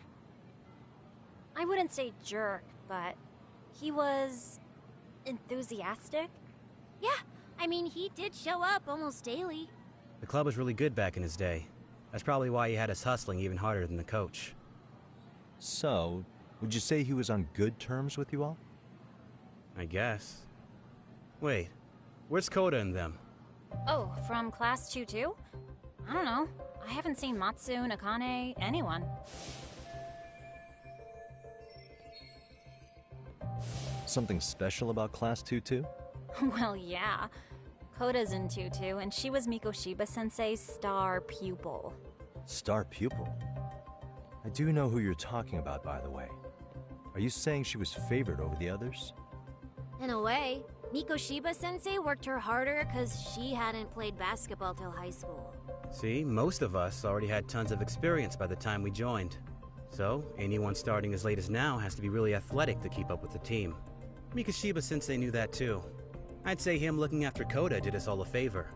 I wouldn't say jerk, but he was enthusiastic. Yeah, I mean, he did show up almost daily. The club was really good back in his day. That's probably why he had us hustling even harder than the coach. So, would you say he was on good terms with you all? I guess. Wait, where's Koda and them? Oh, from class 2 too? I don't know. I haven't seen Matsu, Nakane, anyone. Something special about class 2 too? Well, yeah. Koda's in 2-2, and she was Mikoshiba-sensei's star pupil. Star pupil? I do know who you're talking about, by the way. Are you saying she was favored over the others? In a way, Mikoshiba-sensei worked her harder because she hadn't played basketball till high school. See, most of us already had tons of experience by the time we joined. So, anyone starting as late as now has to be really athletic to keep up with the team. Mikoshiba-sensei knew that too. I'd say him looking after Koda did us all a favor.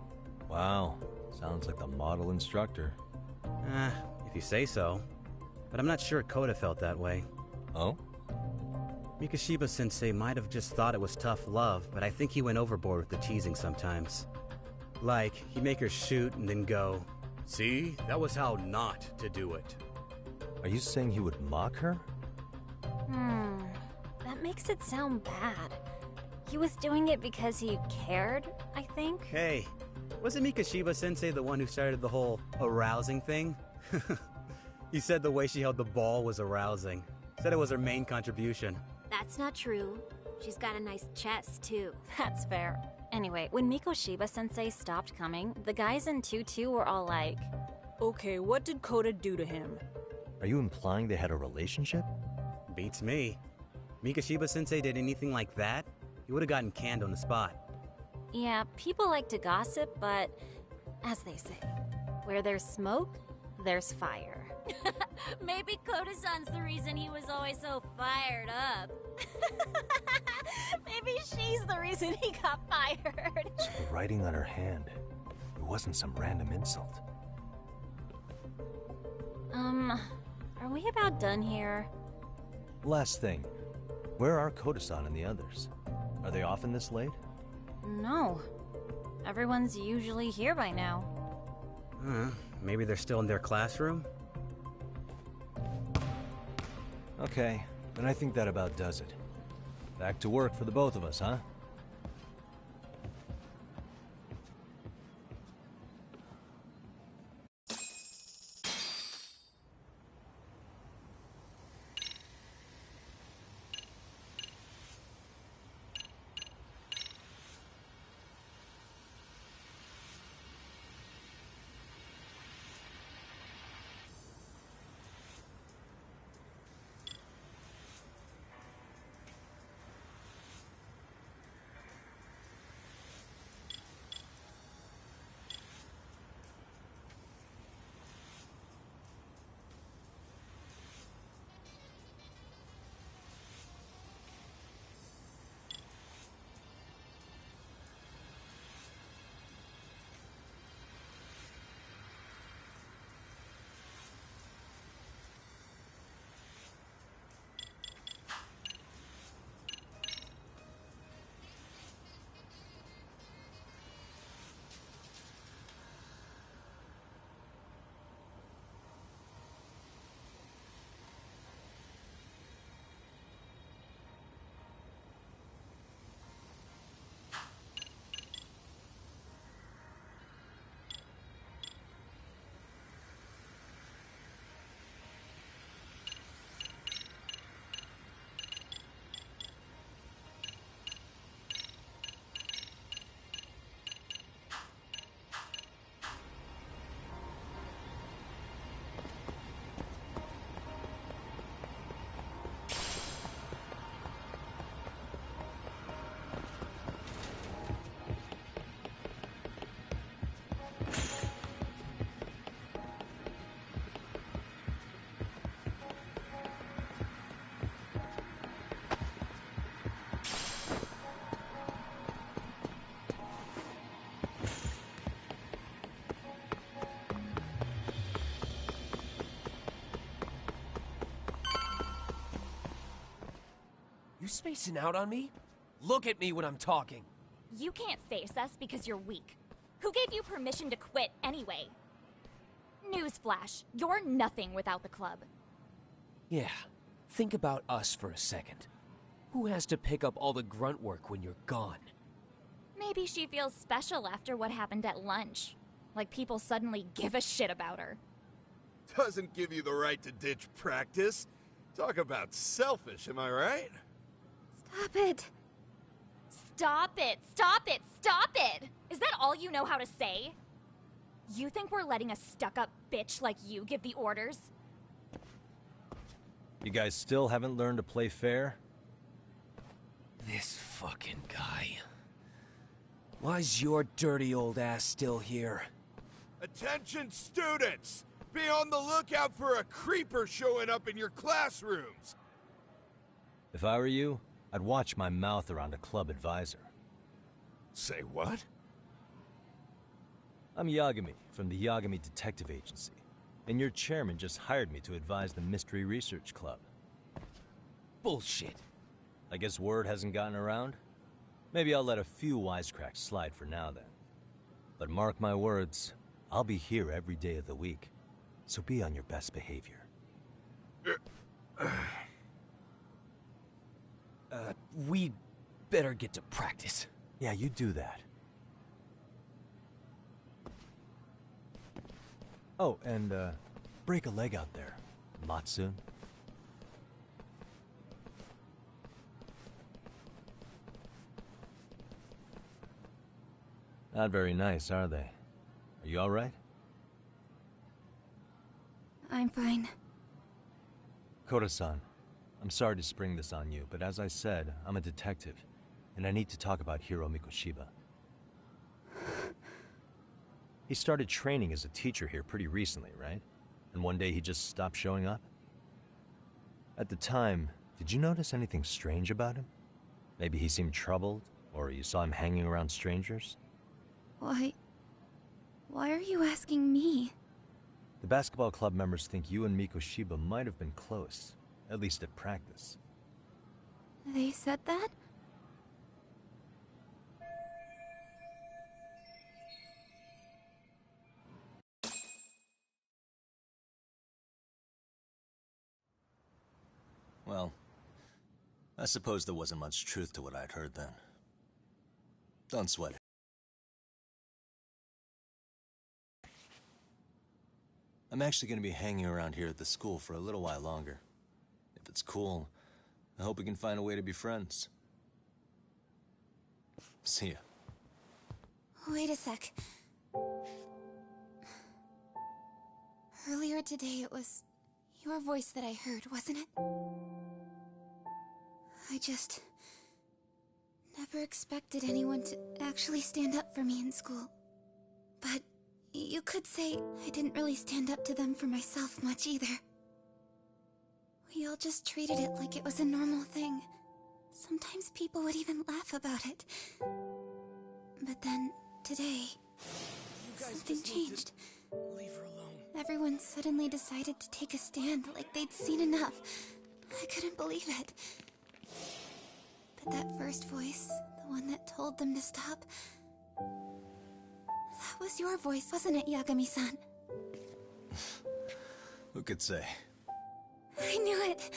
Wow, sounds like the model instructor. If you say so. but I'm not sure Koda felt that way. Oh? Mikashiba-sensei might have just thought it was tough love, but I think he went overboard with the teasing sometimes. Like, he'd make her shoot and then go, "See, that was how not to do it." Are you saying he would mock her? That makes it sound bad. He was doing it because he cared, I think. Hey, wasn't Mikashiba-sensei the one who started the whole arousing thing? He said the way she held the ball was arousing. Said it was her main contribution. That's not true. She's got a nice chest, too. That's fair. Anyway, when Mikoshiba-sensei stopped coming, the guys in 2-2 were all like, "Okay, what did Koda do to him?" Are you implying they had a relationship? Beats me. Mikashiba-sensei did anything like that, he would have gotten canned on the spot. yeah, people like to gossip, but as they say, where there's smoke, there's fire. Maybe Koda-san's the reason he was always so fired up. Maybe she's the reason he got fired. So the writing on her hand, it wasn't some random insult. Are we about done here? Last thing, where are Koda-san and the others? Are they often this late? No. Everyone's usually here by now. Maybe they're still in their classroom? Okay, then I think that about does it. Back to work for the both of us, huh? You spacing out on me? Look at me when I'm talking. You can't face us because you're weak. Who gave you permission to quit anyway? Newsflash, you're nothing without the club. Yeah, think about us for a second. Who has to pick up all the grunt work when you're gone? Maybe she feels special after what happened at lunch. Like people suddenly give a shit about her. Doesn't give you the right to ditch practice. Talk about selfish, am I right? Stop it. Stop it, stop it, stop it! Is that all you know how to say? You think we're letting a stuck-up bitch like you give the orders? You guys still haven't learned to play fair? This fucking guy. Why's your dirty old ass still here? Attention students! Be on the lookout for a creeper showing up in your classrooms! If I were you, I'd watch my mouth around a club advisor. Say what? I'm Yagami, from the Yagami Detective Agency. And your chairman just hired me to advise the Mystery Research Club. Bullshit. I guess word hasn't gotten around? Maybe I'll let a few wisecracks slide for now then. But mark my words, I'll be here every day of the week. So be on your best behavior. We better get to practice. Yeah, you do that. Oh, and, break a leg out there, Matsu. Not very nice, are they? Are you all right? I'm fine. Koda-san, I'm sorry to spring this on you, but as I said, I'm a detective, and I need to talk about Hiro Mikoshiba. He started training as a teacher here pretty recently, right? And one day he just stopped showing up? At the time, did you notice anything strange about him? Maybe he seemed troubled, or you saw him hanging around strangers? Why are you asking me? The basketball club members think you and Mikoshiba might have been close, at least at practice. They said that? Well, I suppose there wasn't much truth to what I'd heard then. Don't sweat it. I'm actually going to be hanging around here at the school for a little while longer. If it's cool, I hope we can find a way to be friends. See ya. Wait a sec. Earlier today it was your voice that I heard, wasn't it? I just never expected anyone to actually stand up for me in school. But you could say I didn't really stand up to them for myself much either. We all just treated it like it was a normal thing. Sometimes people would even laugh about it. But then, today, something changed. Leave her alone. Everyone suddenly decided to take a stand like they'd seen enough. I couldn't believe it. But that first voice, the one that told them to stop, that was your voice, wasn't it, Yagami-san? Who could say? I knew it.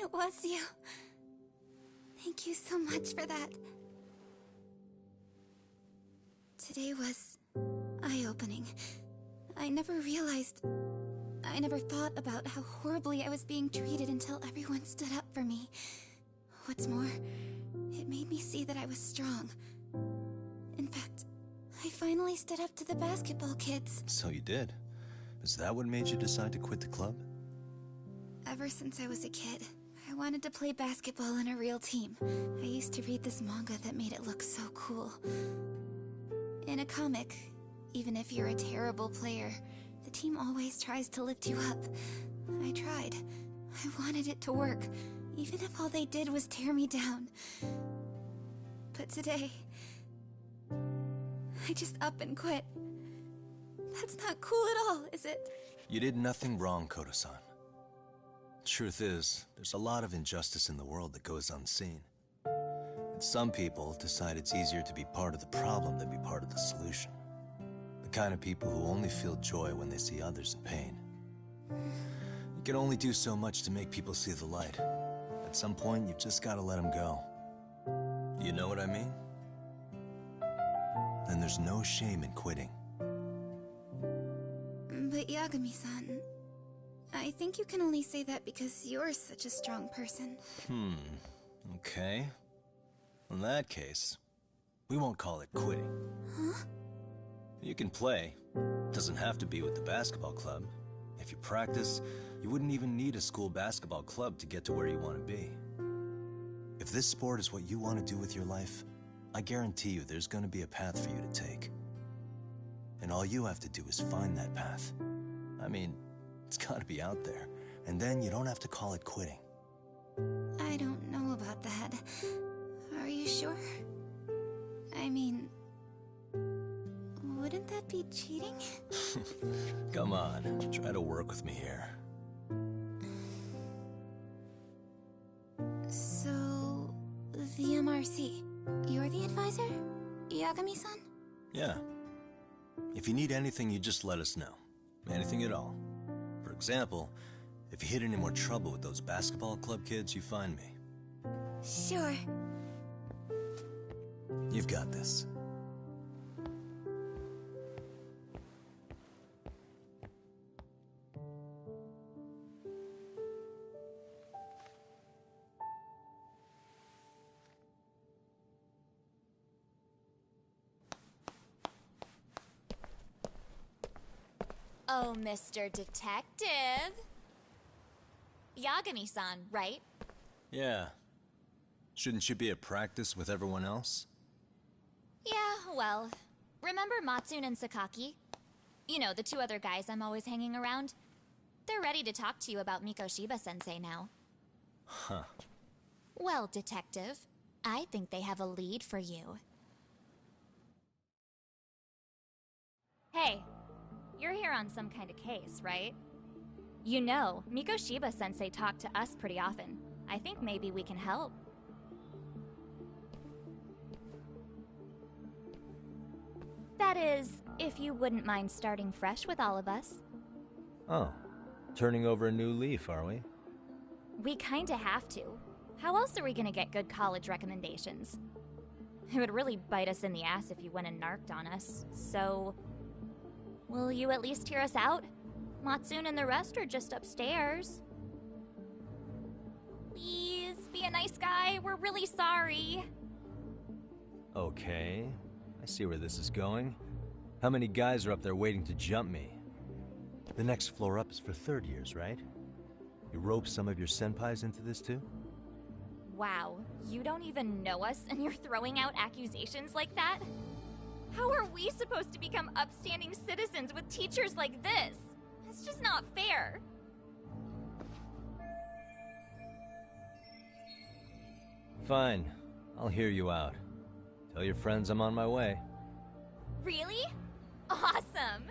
It was you. Thank you so much for that. Today was eye-opening. I never thought about how horribly I was being treated until everyone stood up for me. What's more, it made me see that I was strong. In fact, I finally stood up to the basketball kids. So you did? Is that what made you decide to quit the club? Ever since I was a kid, I wanted to play basketball in a real team. I used to read this manga that made it look so cool. In a comic, even if you're a terrible player, the team always tries to lift you up. I tried. I wanted it to work, even if all they did was tear me down. But today, I just up and quit. That's not cool at all, is it? You did nothing wrong, Koda-san. Truth is, there's a lot of injustice in the world that goes unseen. And some people decide it's easier to be part of the problem than be part of the solution. The kind of people who only feel joy when they see others in pain. You can only do so much to make people see the light. At some point, you've just gotta let them go. You know what I mean? Then there's no shame in quitting. But Yagami-san, I think you can only say that because you're such a strong person. Okay. In that case, we won't call it quitting. Huh? You can play. Doesn't have to be with the basketball club. If you practice, you wouldn't even need a school basketball club to get to where you want to be. If this sport is what you want to do with your life, I guarantee you there's going to be a path for you to take. And all you have to do is find that path. I mean, it's got to be out there. And then you don't have to call it quitting. I don't know about that. Are you sure? I mean, Wouldn't that be cheating? Come on, try to work with me here. So, the MRC. You're the advisor? Yagami-san? Yeah. If you need anything, you just let us know. Anything at all. For example, if you hit any more trouble with those basketball club kids, you find me. Sure. You've got this. Oh, Mr. Detective. Yagami-san, right? Yeah. Shouldn't you be at practice with everyone else? Yeah, well, remember Matsune and Sakaki? You know, the two other guys I'm always hanging around? They're ready to talk to you about Mikoshiba-sensei now. Huh. Well, Detective, I think they have a lead for you. Hey, you're here on some kind of case, right? You know, Mikoshiba-sensei talked to us pretty often. I think maybe we can help. That is, if you wouldn't mind starting fresh with all of us. Oh. Turning over a new leaf, are we? We kinda have to. How else are we gonna get good college recommendations? It would really bite us in the ass if you went and narked on us, so... Will you at least hear us out? Matsune and the rest are just upstairs. Please, be a nice guy. We're really sorry. Okay. I see where this is going. How many guys are up there waiting to jump me? The next floor up is for third years, right? You rope some of your senpais into this too? Wow, you don't even know us and you're throwing out accusations like that? How are we supposed to become upstanding citizens with teachers like this? It's just not fair. Fine. I'll hear you out. Tell your friends I'm on my way. Really? Awesome!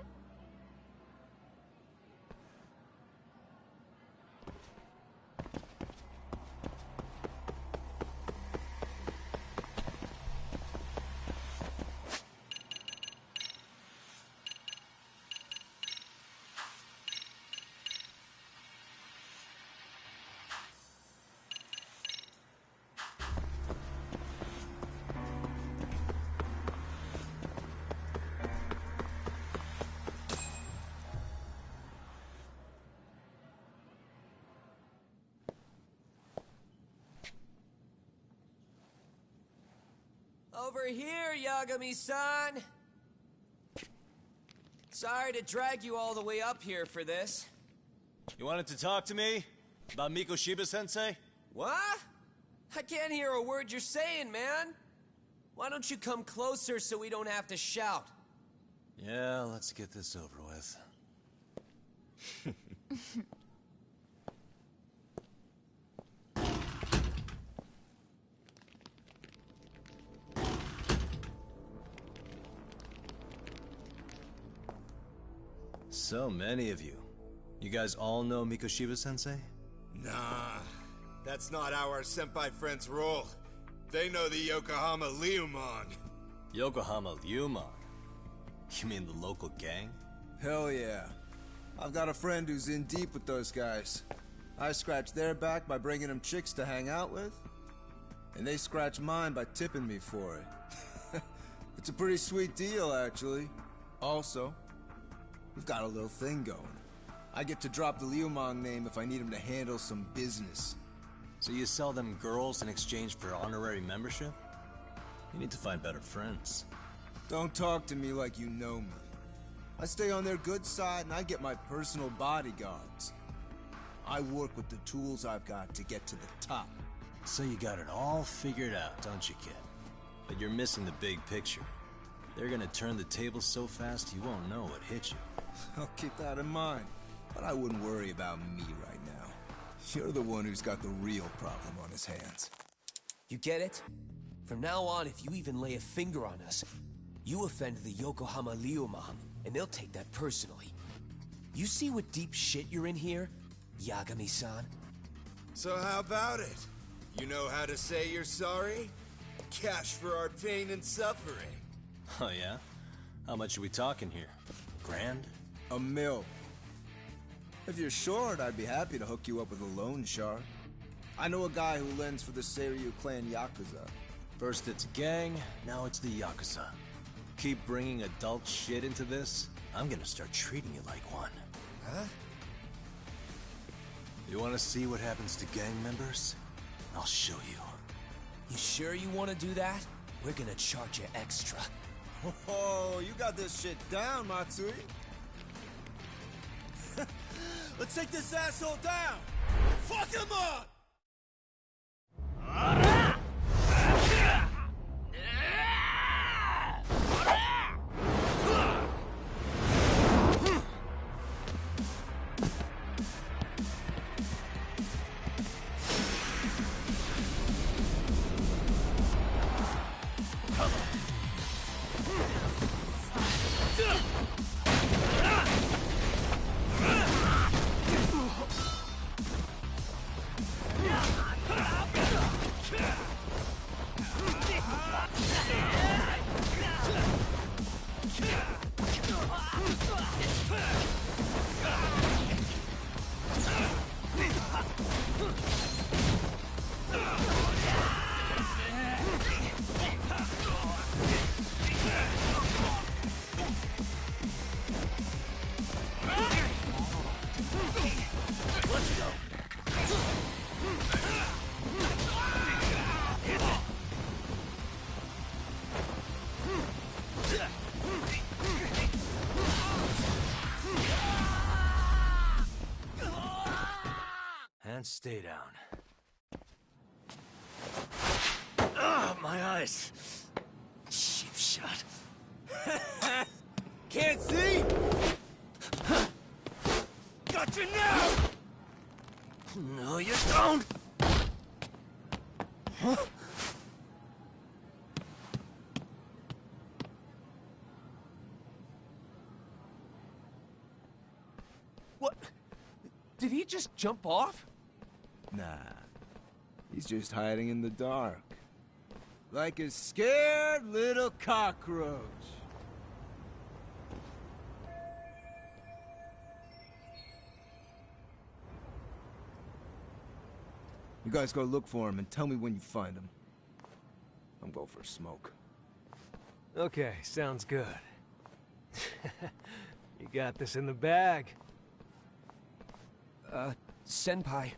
Over here, Yagami-san! Sorry to drag you all the way up here for this. You wanted to talk to me? About Mikoshiba-sensei? What? I can't hear a word you're saying, man. Why don't you come closer so we don't have to shout? Yeah, let's get this over with. So many of you. You guys all know Mikoshiba-sensei? Nah, that's not how our senpai friends roll. They know the Yokohama Liumon. Yokohama Liumon? You mean the local gang? Hell yeah. I've got a friend who's in deep with those guys. I scratch their back by bringing them chicks to hang out with, and they scratch mine by tipping me for it. It's a pretty sweet deal, actually. Also, we've got a little thing going. I get to drop the Liumong name if I need him to handle some business. So you sell them girls in exchange for honorary membership? You need to find better friends. Don't talk to me like you know me. I stay on their good side and I get my personal bodyguards. I work with the tools I've got to get to the top. So you got it all figured out, don't you, kid? But you're missing the big picture. They're gonna turn the tables so fast you won't know what hit you. I'll keep that in mind. But I wouldn't worry about me right now. You're the one who's got the real problem on his hands. You get it? From now on, if you even lay a finger on us, You offend the Yokohama Ryuman, and they'll take that personally. You see what deep shit you're in here, Yagami-san? So how about it? You know how to say you're sorry? Cash for our pain and suffering. Oh yeah? How much are we talking here? Grand? $1 million. If you're short, I'd be happy to hook you up with a loan shark. I know a guy who lends for the Seiryu clan Yakuza. First it's a gang, now it's the Yakuza. Keep bringing adult shit into this, I'm gonna start treating you like one. Huh? You wanna see what happens to gang members? I'll show you. You sure you want to do that? We're gonna charge you extra. Oh, you got this shit down, Matsui. Let's take this asshole down! Fuck him up! And stay down. Ah, my eyes. Cheap shot. Can't see? Got you now! No, you don't! Huh? What? Did he just jump off? Nah. He's just hiding in the dark. Like a scared little cockroach. You guys go look for him and tell me when you find him. I'm going for a smoke. Okay, sounds good. You got this in the bag. Senpai,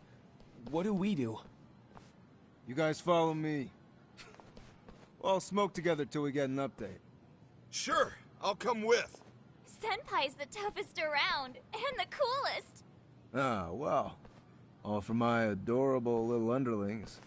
what do we do? You guys follow me. We'll smoke together till we get an update. Sure, I'll come with. Senpai's the toughest around, and the coolest. Ah, well. All for my adorable little underlings.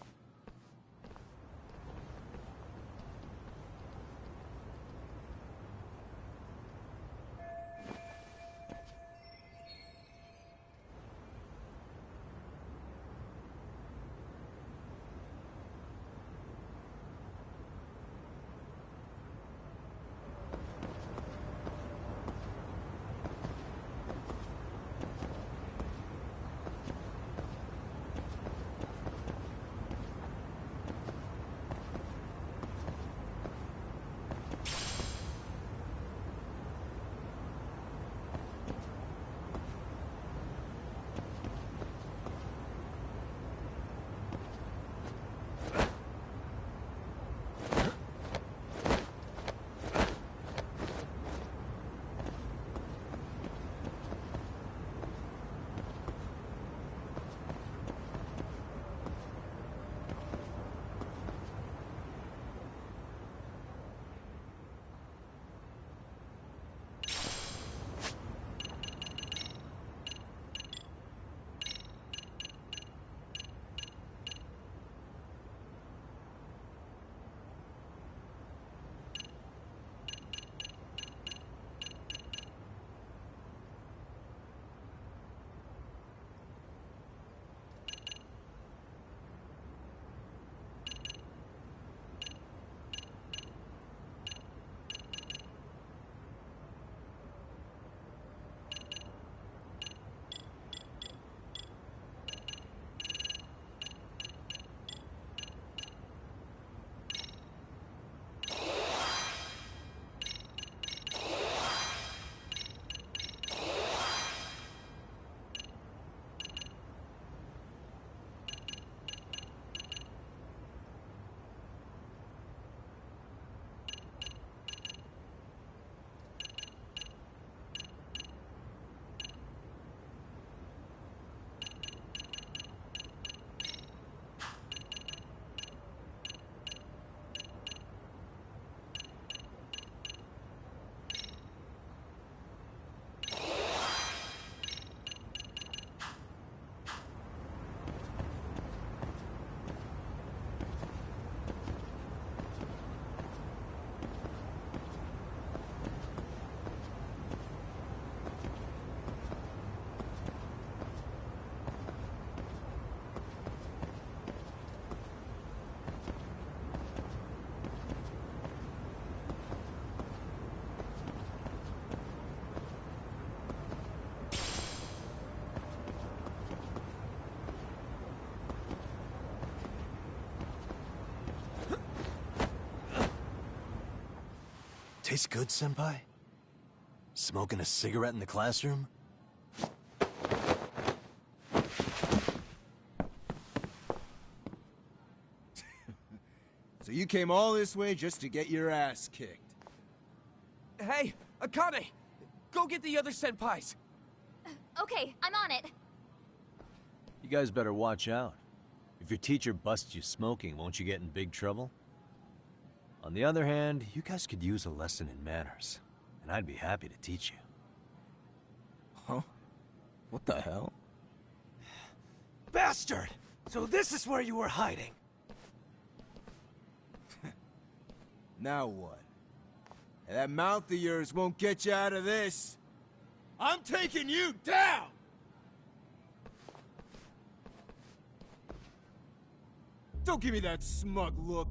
Tastes good, Senpai? Smoking a cigarette in the classroom? So you came all this way just to get your ass kicked? Hey, Akane! Go get the other senpais! Okay, I'm on it. You guys better watch out. If your teacher busts you smoking, won't you get in big trouble? On the other hand, you guys could use a lesson in manners, and I'd be happy to teach you. Huh? What the hell? Bastard! So this is where you were hiding. Now what? That mouth of yours won't get you out of this. I'm taking you down! Don't give me that smug look.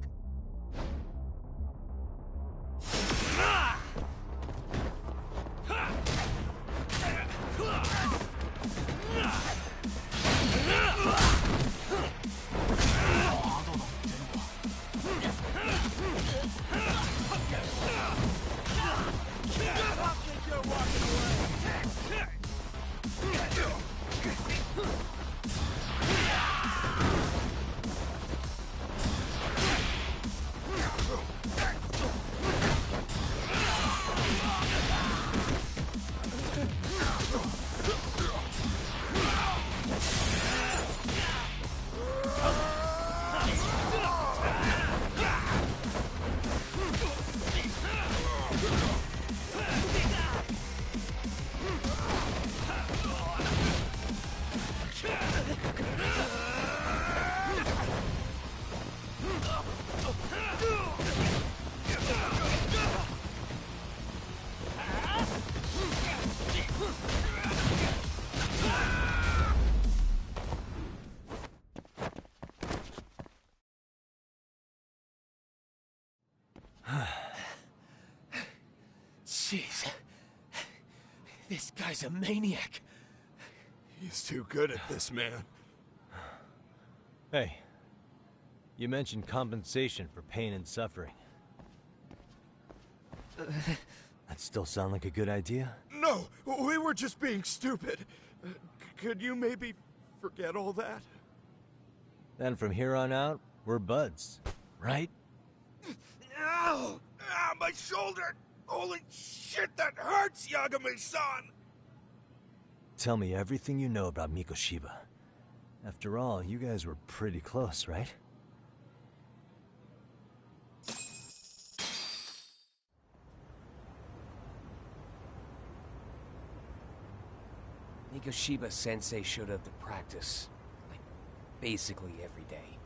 Jeez. This guy's a maniac. He's too good at this, man. Hey, you mentioned compensation for pain and suffering. That still sound like a good idea? No, we were just being stupid. Could you maybe forget all that? Then from here on out, we're buds, right? Ow! Ah, my shoulder! Holy shit, that hurts, Yagami-san! Tell me everything you know about Mikoshiba. After all, you guys were pretty close, right? Mikoshiba-sensei showed up to practice, like, basically every day.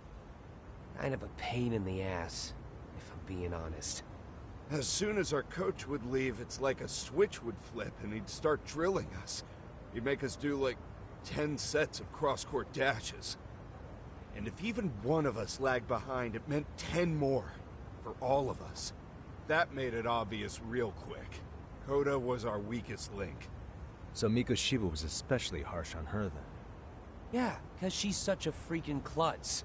Kind of a pain in the ass, if I'm being honest. As soon as our coach would leave, it's like a switch would flip and he'd start drilling us. He'd make us do like 10 sets of cross-court dashes. And if even one of us lagged behind, it meant 10 more for all of us. That made it obvious real quick. Koda was our weakest link. So Mikoshiba was especially harsh on her then? Yeah, because she's such a freaking klutz.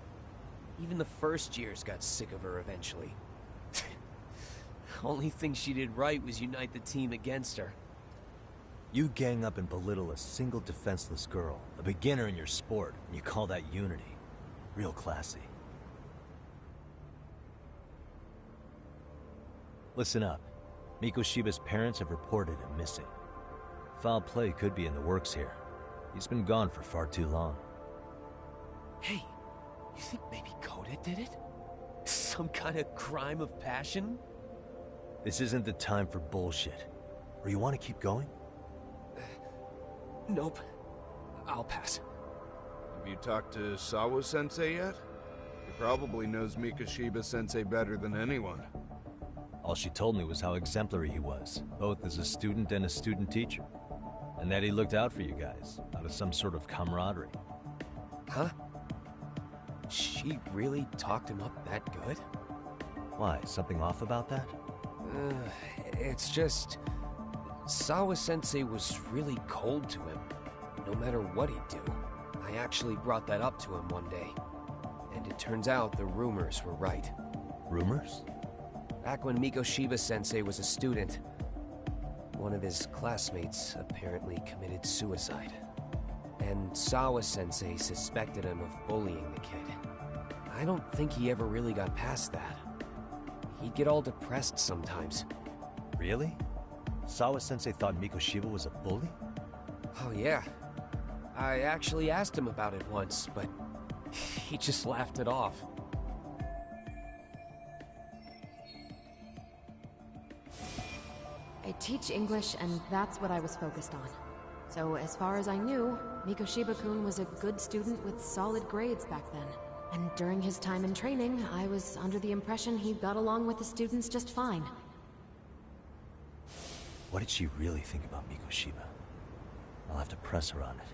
Even the first years got sick of her eventually. Only thing she did right was unite the team against her. You gang up and belittle a single defenseless girl, a beginner in your sport, and you call that unity. Real classy. Listen up. Mikoshiba's parents have reported him missing. Foul play could be in the works here. He's been gone for far too long. Hey, you think maybe Koda did it? Some kind of crime of passion? This isn't the time for bullshit. Or you want to keep going? Nope. I'll pass. Have you talked to Sawa-sensei yet? He probably knows Mikoshiba-sensei better than anyone. All she told me was how exemplary he was, both as a student and a student teacher. And that he looked out for you guys, out of some sort of camaraderie. Huh? She really talked him up that good? Why, something off about that? It's just... Sawa-sensei was really cold to him, no matter what he'd do. I actually brought that up to him one day. And it turns out the rumors were right. Rumors? Back when Mikoshiba-sensei was a student, one of his classmates apparently committed suicide. And Sawa-sensei suspected him of bullying the kid. I don't think he ever really got past that. He'd get all depressed sometimes. Really? Sawa-sensei thought Mikoshiba was a bully? Oh yeah. I actually asked him about it once, but he just laughed it off. I teach English, and that's what I was focused on. So as far as I knew, Mikoshiba-kun was a good student with solid grades back then. And during his time in training, I was under the impression he got along with the students just fine. What did she really think about Mikoshiba? I'll have to press her on it.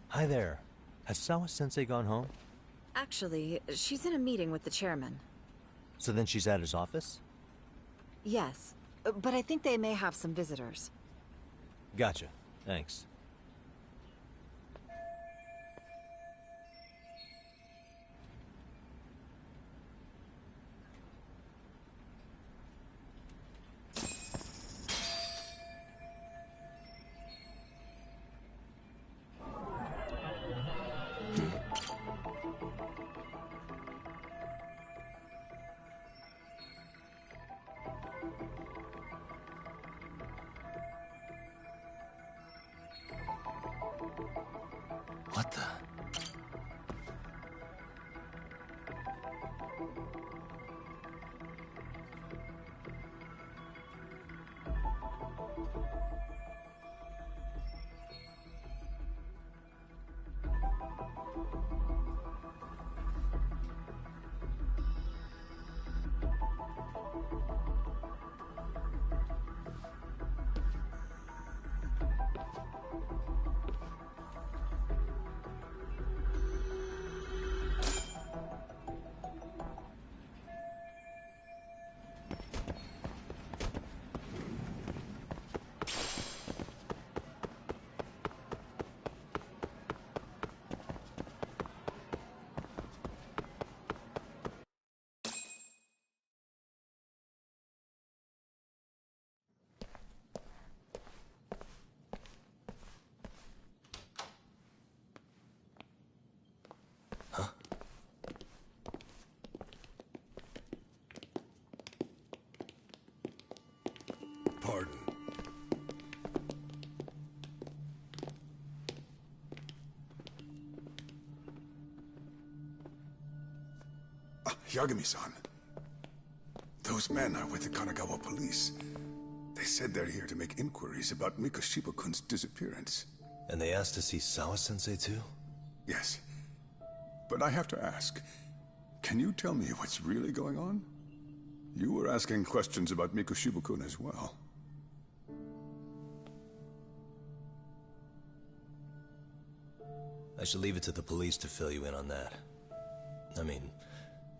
Hi there. Has Sawa-sensei gone home? Actually, she's in a meeting with the chairman. So then she's at his office? Yes, but I think they may have some visitors. Gotcha. Thanks. What the? Pardon. Yagami-san. Those men are with the Kanagawa police. They said they're here to make inquiries about Mikoshiba-kun's disappearance. And they asked to see Sawa-sensei too? Yes. But I have to ask, can you tell me what's really going on? You were asking questions about Mikoshiba-kun as well. I should leave it to the police to fill you in on that. I mean,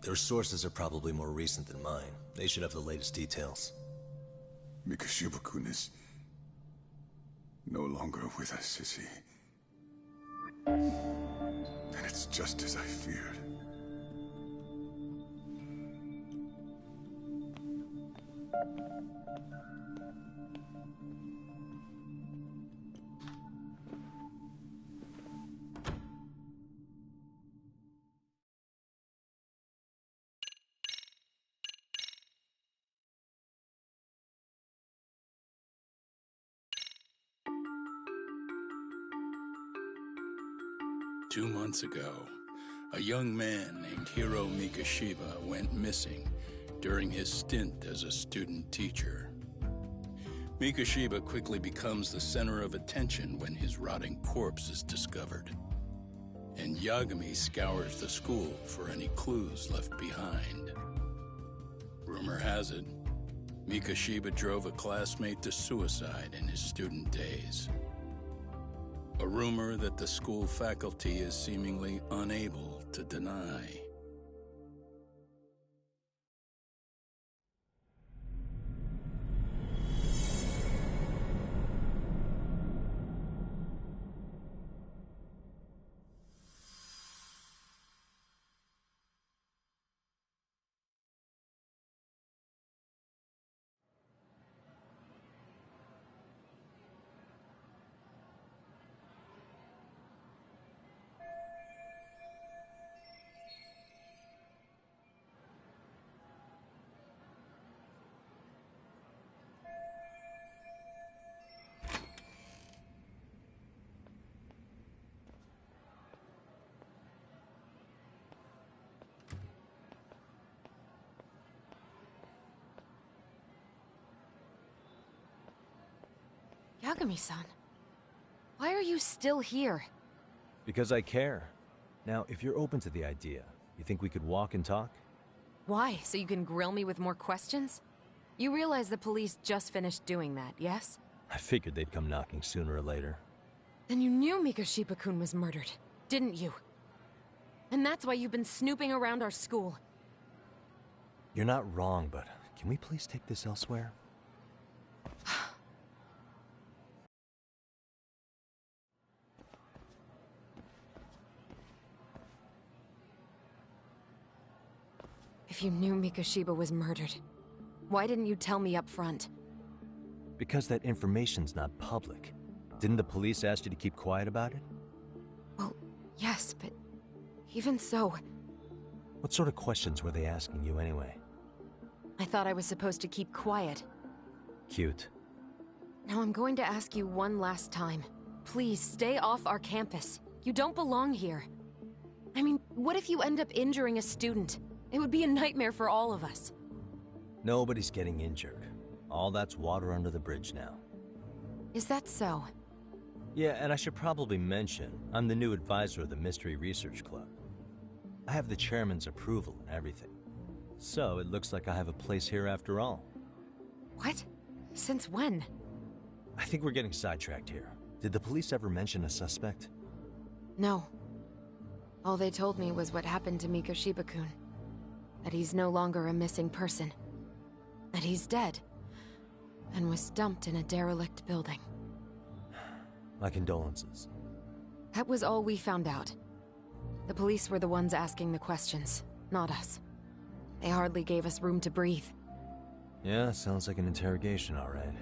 their sources are probably more recent than mine. They should have the latest details. Mikoshiba-kun is no longer with us, is he? Then it's just as I feared. 2 months ago, a young man named Hiro Mikashiba went missing during his stint as a student teacher. Mikashiba quickly becomes the center of attention when his rotting corpse is discovered. And Yagami scours the school for any clues left behind. Rumor has it, Mikashiba drove a classmate to suicide in his student days. A rumor that the school faculty is seemingly unable to deny. Yagami-san, why are you still here? Because I care. Now, if you're open to the idea, you think we could walk and talk? Why? So you can grill me with more questions? You realize the police just finished doing that, yes? I figured they'd come knocking sooner or later. Then you knew Mikashiba-kun was murdered, didn't you? And that's why you've been snooping around our school. You're not wrong, but can we please take this elsewhere? If you knew Mikashiba was murdered, why didn't you tell me up front? Because that information's not public. Didn't the police ask you to keep quiet about it? Well, yes, but even so... What sort of questions were they asking you anyway? I thought I was supposed to keep quiet. Cute. Now I'm going to ask you one last time. Please, stay off our campus. You don't belong here. I mean, what if you end up injuring a student? It would be a nightmare for all of us. Nobody's getting injured. All that's water under the bridge now. Is that so? Yeah, and I should probably mention, I'm the new advisor of the Mystery Research Club. I have the chairman's approval and everything. So it looks like I have a place here after all. What? Since when? I think we're getting sidetracked here. Did the police ever mention a suspect? No. All they told me was what happened to Mikashiba-kun. That he's no longer a missing person. That he's dead. And was dumped in a derelict building. My condolences. That was all we found out. The police were the ones asking the questions, not us. They hardly gave us room to breathe. Yeah, sounds like an interrogation, all right.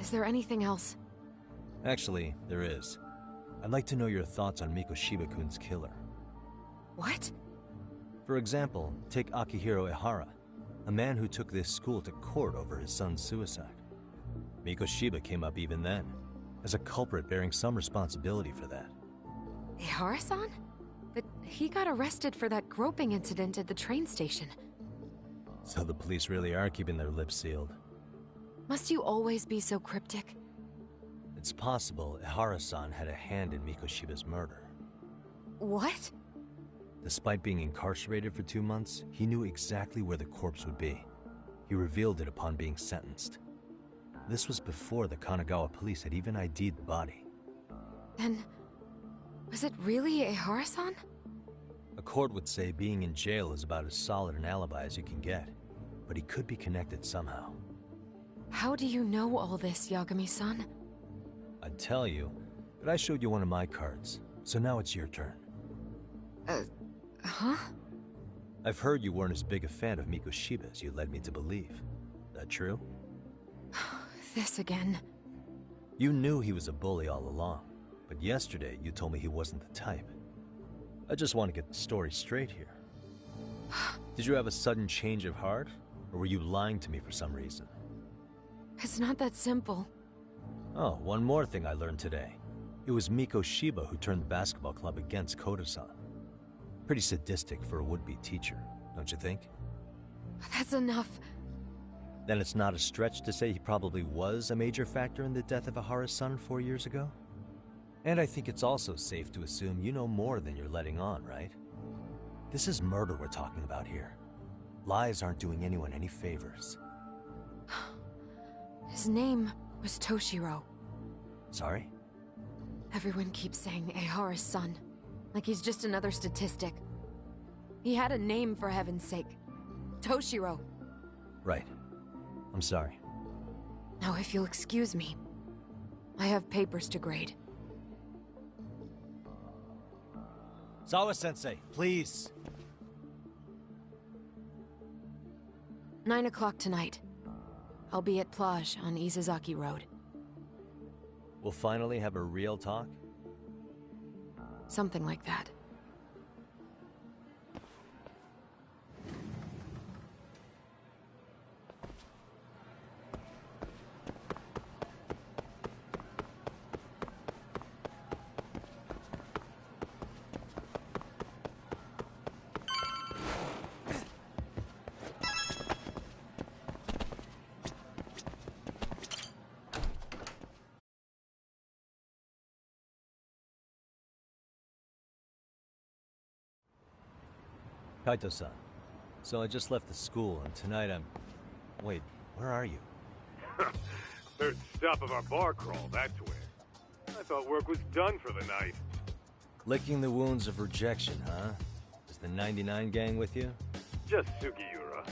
Is there anything else? Actually, there is. I'd like to know your thoughts on Mikashiba-kun's killer. What? For example, take Akihiro Ehara, a man who took this school to court over his son's suicide. Mikashiba came up even then, as a culprit bearing some responsibility for that. Ehara-san? But he got arrested for that groping incident at the train station. So the police really are keeping their lips sealed. Must you always be so cryptic? It's possible Ehara-san had a hand in Mikashiba's murder. What? Despite being incarcerated for 2 months, he knew exactly where the corpse would be. He revealed it upon being sentenced. This was before the Kanagawa police had even ID'd the body. Then, was it really Ehara-san? A court would say being in jail is about as solid an alibi as you can get, but he could be connected somehow. How do you know all this, Yagami-san? I'd tell you, but I showed you one of my cards, so now it's your turn. Huh? I've heard you weren't as big a fan of Mikashiba as you led me to believe. That true? This again. You knew he was a bully all along, but yesterday you told me he wasn't the type. I just want to get the story straight here. Did you have a sudden change of heart, or were you lying to me for some reason? It's not that simple. Oh, one more thing I learned today. It was Miko Shiba who turned the basketball club against Koda-san. Pretty sadistic for a would-be teacher, don't you think? That's enough. Then it's not a stretch to say he probably was a major factor in the death of Ahara's son 4 years ago? And I think it's also safe to assume you know more than you're letting on, right? This is murder we're talking about here. Lies aren't doing anyone any favors. His name was Toshiro. Sorry? Everyone keeps saying Ahara's son, like he's just another statistic. He had a name, for heaven's sake. Toshiro. Right. I'm sorry. Now, if you'll excuse me, I have papers to grade. Sawa-sensei, please. 9 o'clock tonight. I'll be at Plage on Izazaki Road. We'll finally have a real talk? Something like that. Kaito-san, so I just left the school, and tonight I'm... Wait, where are you? Third stop of our bar crawl, that's where. I thought work was done for the night. Licking the wounds of rejection, huh? Is the 99 gang with you? Just Sugiura.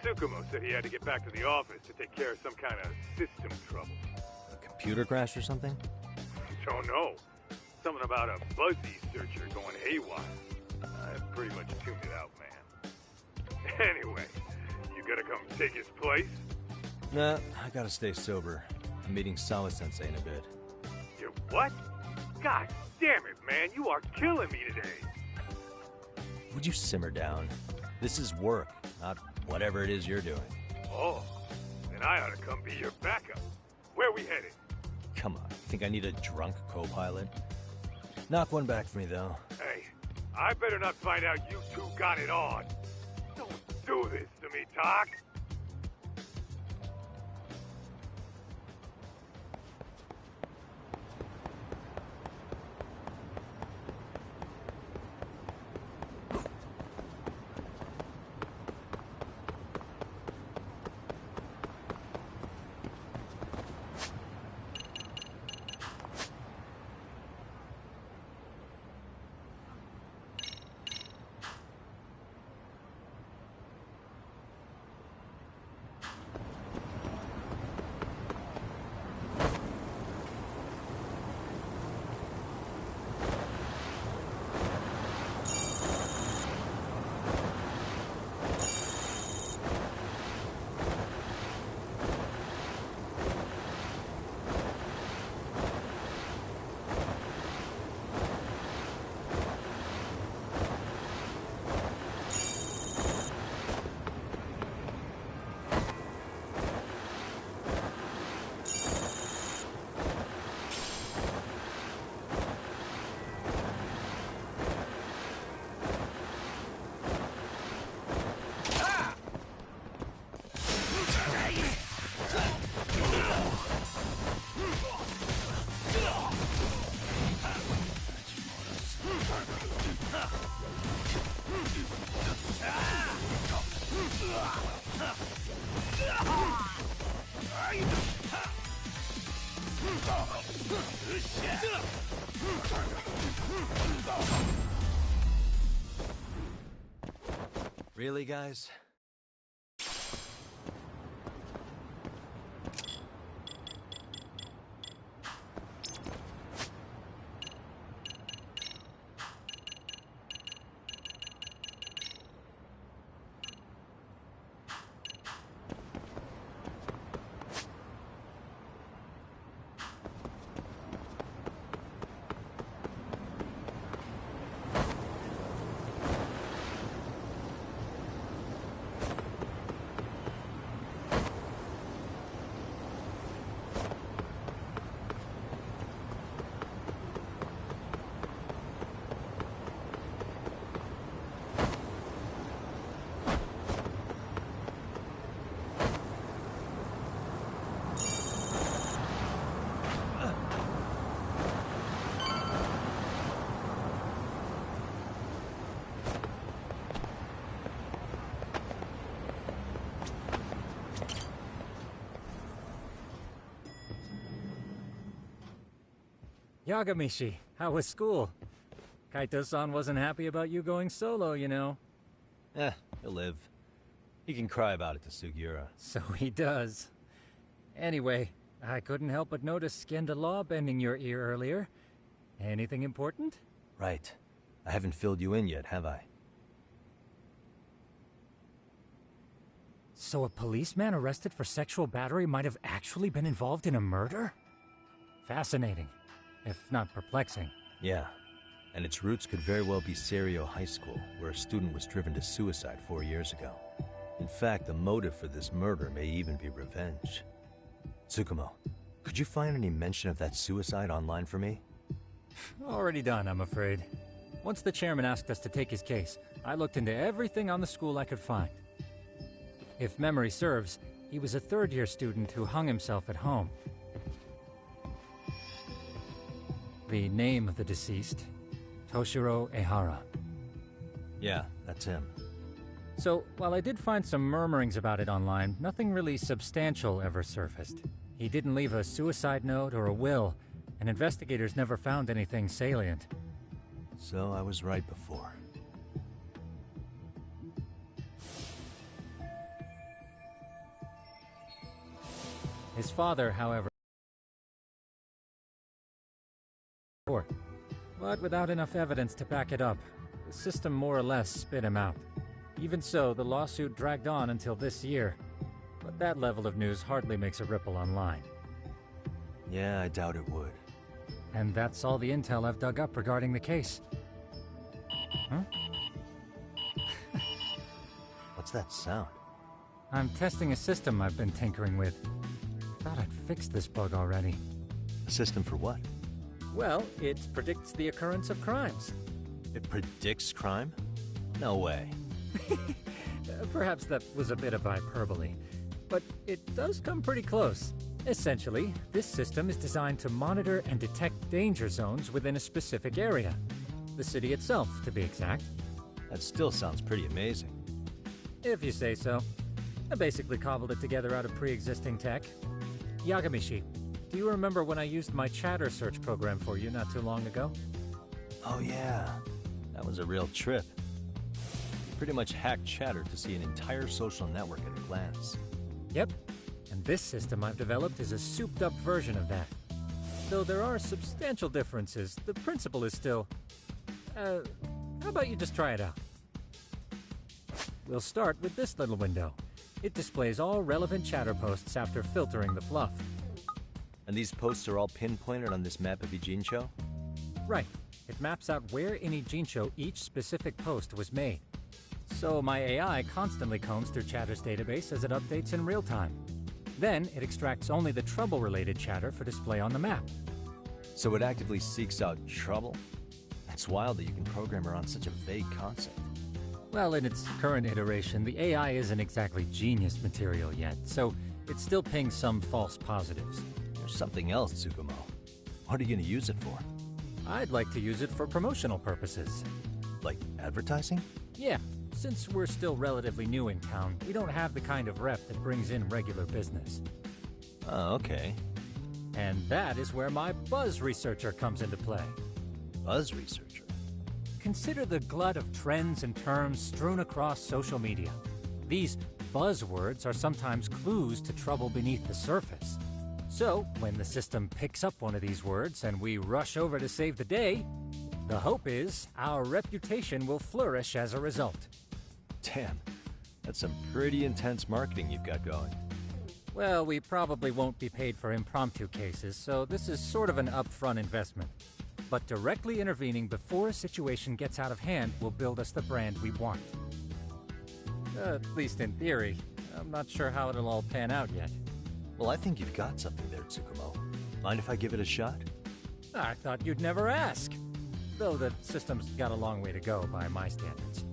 Tsukumo said he had to get back to the office to take care of some kind of system trouble. A computer crash or something? Don't know. Something about a Buzzy searcher going haywire. I pretty much tuned it out, man. Anyway, you gonna come take his place? Nah, I gotta stay sober. I'm meeting Sawa-sensei in a bit. You what? God damn it, man, you are killing me today. Would you simmer down? This is work, not whatever it is you're doing. Oh, then I ought to come be your backup. Where we headed? Come on, think I need a drunk co-pilot? Knock one back for me, though. Hey, I better not find out you two got it on. Don't do this to me, Doc. Really, guys? Yagamishi, how was school? Kaito-san wasn't happy about you going solo, you know. He'll live. He can cry about it to Sugiura. So he does. Anyway, I couldn't help but notice Skenda Law bending your ear earlier. Anything important? Right. I haven't filled you in yet, have I? So a policeman arrested for sexual battery might have actually been involved in a murder? Fascinating, if not perplexing. Yeah. And its roots could very well be Serio High School, where a student was driven to suicide 4 years ago. In fact, the motive for this murder may even be revenge. Tsukumo, could you find any mention of that suicide online for me? Already done, I'm afraid. Once the chairman asked us to take his case, I looked into everything on the school I could find. If memory serves, he was a third-year student who hung himself at home. The name of the deceased, Toshiro Ehara. Yeah, that's him. So, while I did find some murmurings about it online, nothing really substantial ever surfaced. He didn't leave a suicide note or a will, and investigators never found anything salient. So I was right before. His father, however, but without enough evidence to back it up, the system more or less spit him out. Even so, the lawsuit dragged on until this year, but that level of news hardly makes a ripple online. Yeah, I doubt it would. And that's all the intel I've dug up regarding the case. Huh? What's that sound? I'm testing a system I've been tinkering with. Thought I'd fixed this bug already. A system for what? Well, it predicts the occurrence of crimes. It predicts crime? No way. Perhaps that was a bit of hyperbole, but it does come pretty close. Essentially, this system is designed to monitor and detect danger zones within a specific area. The city itself, to be exact. That still sounds pretty amazing. If you say so. I basically cobbled it together out of pre-existing tech. Yagamishi, do you remember when I used my chatter search program for you not too long ago? Oh yeah, that was a real trip. You pretty much hacked Chatter to see an entire social network at a glance. Yep, and this system I've developed is a souped-up version of that. Though there are substantial differences, the principle is still... how about you just try it out? We'll start with this little window. It displays all relevant chatter posts after filtering the fluff. And these posts are all pinpointed on this map of Ijincho? Right. It maps out where in Ijincho each specific post was made. So my AI constantly combs through Chatter's database as it updates in real time. Then it extracts only the trouble-related chatter for display on the map. So it actively seeks out trouble? It's wild that you can program around such a vague concept. Well, in its current iteration, the AI isn't exactly genius material yet, so it still pings some false positives. There's something else, Tsukumo. What are you going to use it for? I'd like to use it for promotional purposes. Like advertising? Yeah. Since we're still relatively new in town, we don't have the kind of rep that brings in regular business. Oh, okay. And that is where my buzz researcher comes into play. Buzz researcher? Consider the glut of trends and terms strewn across social media. These buzzwords are sometimes clues to trouble beneath the surface. So, when the system picks up one of these words and we rush over to save the day, the hope is our reputation will flourish as a result. Damn, that's some pretty intense marketing you've got going. Well, we probably won't be paid for impromptu cases, so this is sort of an upfront investment. But directly intervening before a situation gets out of hand will build us the brand we want. At least in theory. I'm not sure how it'll all pan out yet. Well, I think you've got something there, Tsukumo. Mind if I give it a shot? I thought you'd never ask. Though the system's got a long way to go by my standards.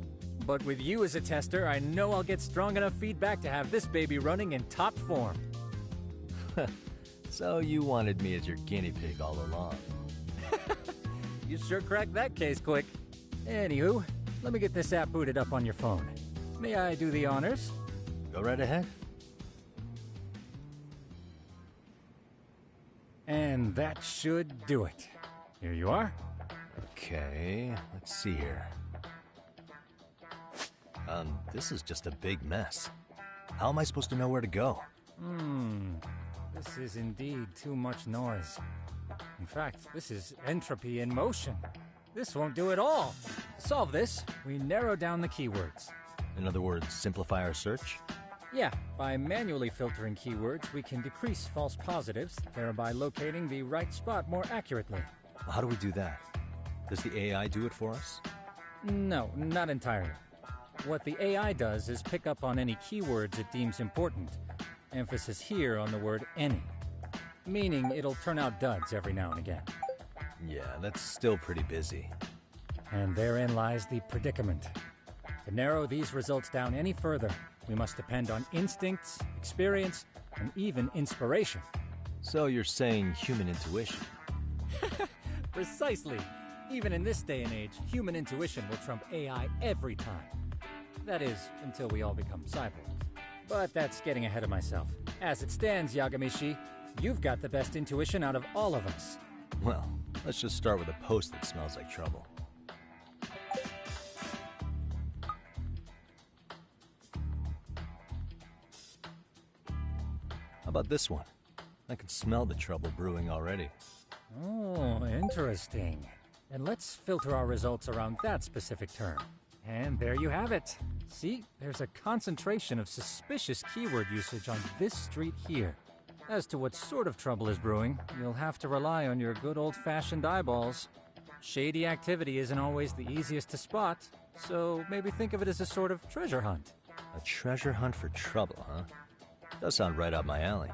But with you as a tester, I know I'll get strong enough feedback to have this baby running in top form. So you wanted me as your guinea pig all along. You sure cracked that case quick. Anywho, let me get this app booted up on your phone. May I do the honors? Go right ahead. And that should do it. Here you are. Okay, let's see here. This is just a big mess. How am I supposed to know where to go? This is indeed too much noise. In fact, this is entropy in motion. This won't do it all. To solve this, we narrow down the keywords. In other words, simplify our search? Yeah, by manually filtering keywords, we can decrease false positives, thereby locating the right spot more accurately. How do we do that? Does the AI do it for us? No, not entirely. What the AI does is pick up on any keywords it deems important. Emphasis here on the word any. Meaning it'll turn out duds every now and again. Yeah, that's still pretty busy. And therein lies the predicament. To narrow these results down any further, we must depend on instincts, experience, and even inspiration. So you're saying human intuition? Precisely. Even in this day and age, human intuition will trump AI every time. That is, until we all become cyborgs. But that's getting ahead of myself. As it stands, Yagamishi, you've got the best intuition out of all of us. Well, let's just start with a post that smells like trouble. How about this one? I can smell the trouble brewing already. Oh, interesting. And let's filter our results around that specific term. And there you have it. See, there's a concentration of suspicious keyword usage on this street here. As to what sort of trouble is brewing, you'll have to rely on your good old-fashioned eyeballs. Shady activity isn't always the easiest to spot, so maybe think of it as a sort of treasure hunt. A treasure hunt for trouble, huh? Does sound right up my alley.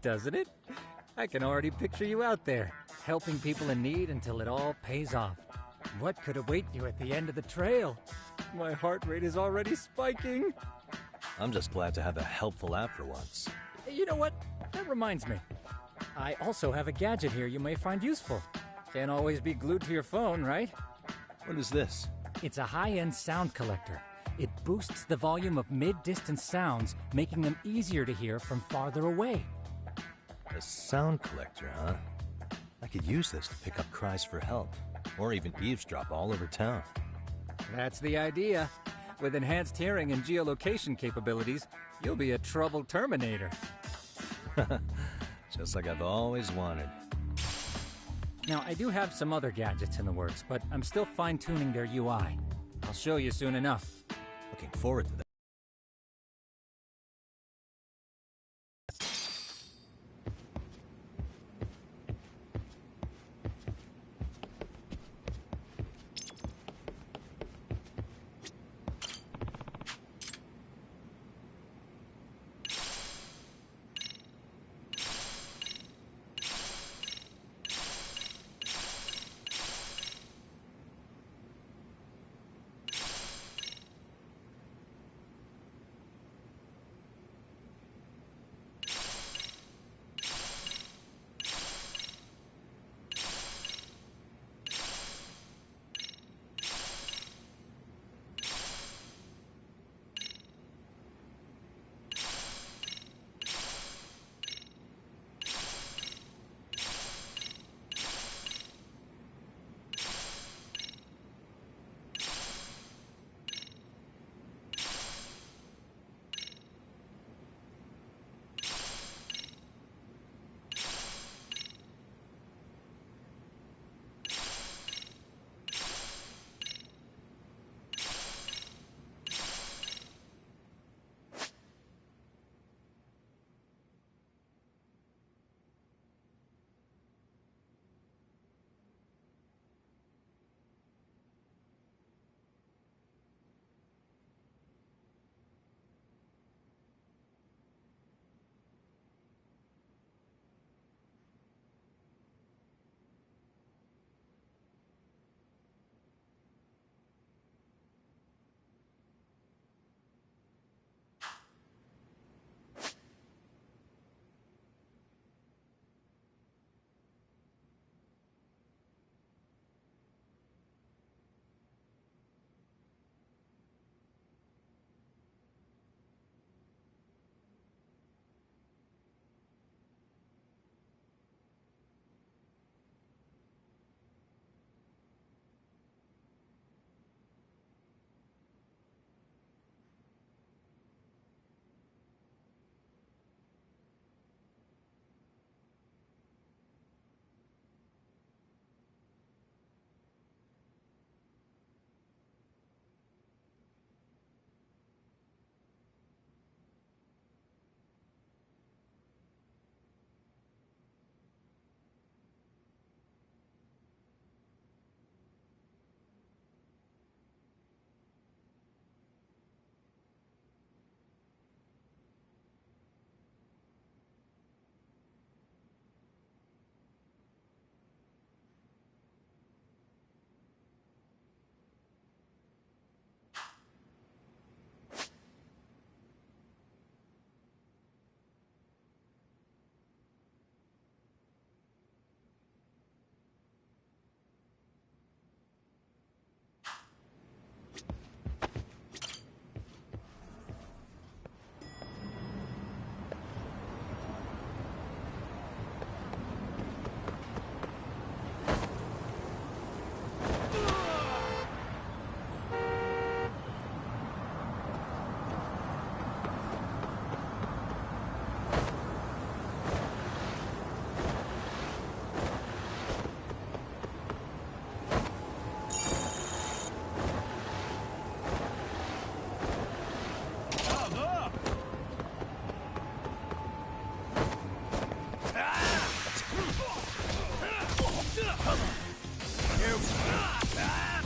Doesn't it? I can already picture you out there, helping people in need until it all pays off. What could await you at the end of the trail? My heart rate is already spiking. I'm just glad to have a helpful app for once. You know what? That reminds me. I also have a gadget here you may find useful. Can't always be glued to your phone, right? What is this? It's a high-end sound collector. It boosts the volume of mid-distance sounds, making them easier to hear from farther away. A sound collector, huh? I could use this to pick up cries for help, or even eavesdrop all over town. That's the idea. With enhanced hearing and geolocation capabilities, you'll be a trouble terminator. Just like I've always wanted. Now, I do have some other gadgets in the works, but I'm still fine-tuning their UI. I'll show you soon enough. Looking forward to that.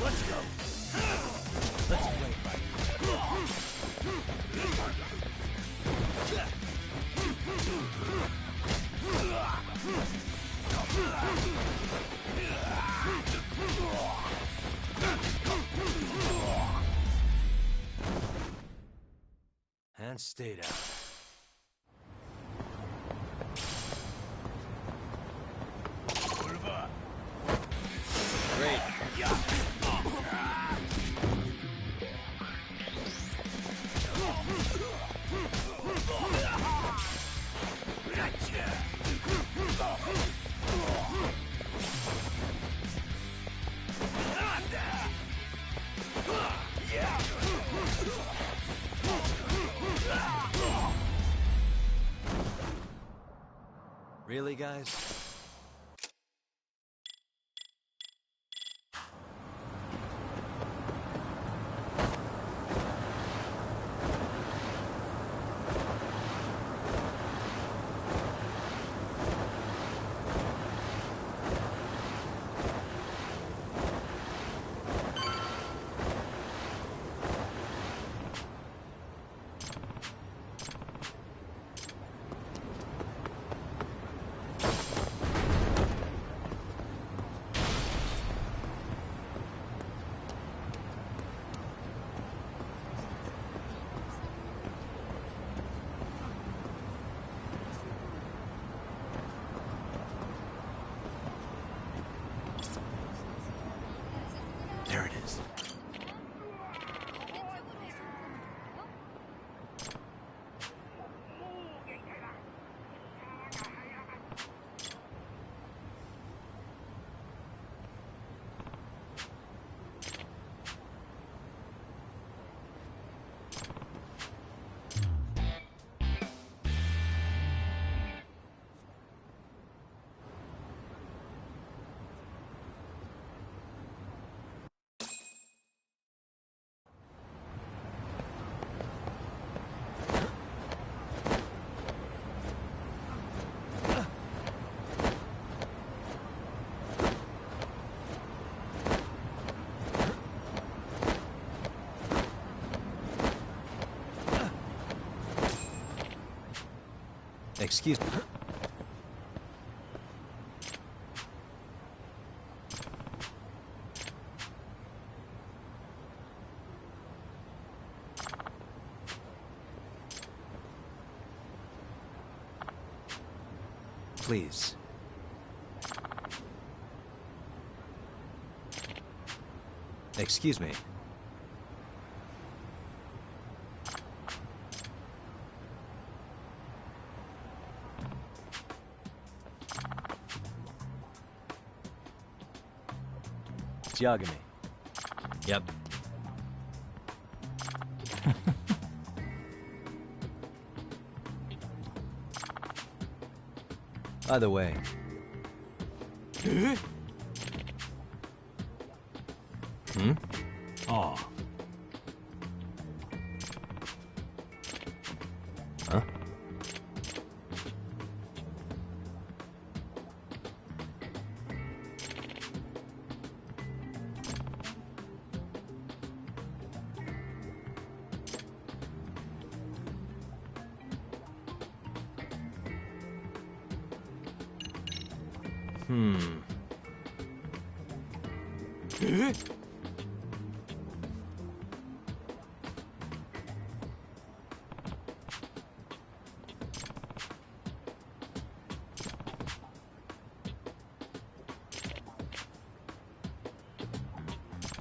Let's go. Let's play right. And stay down. Great. Really, guys? There it is. Excuse me. Please. Excuse me. Yagami. Yep. By the way. Hmm? Aw. Huh?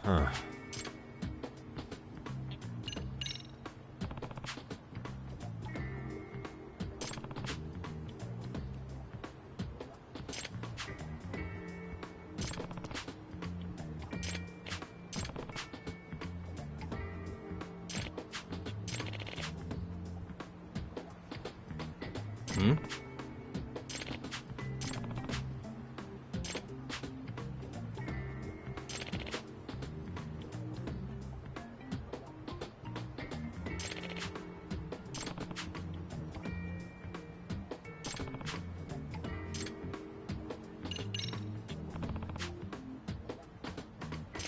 Huh.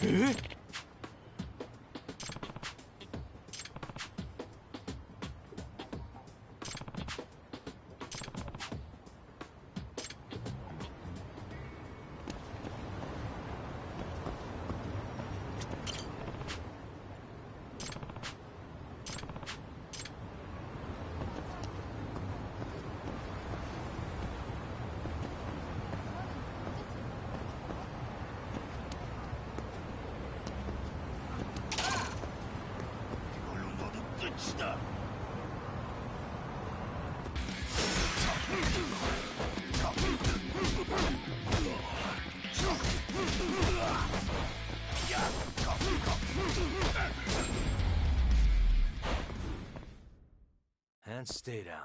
Hmm? and stay down.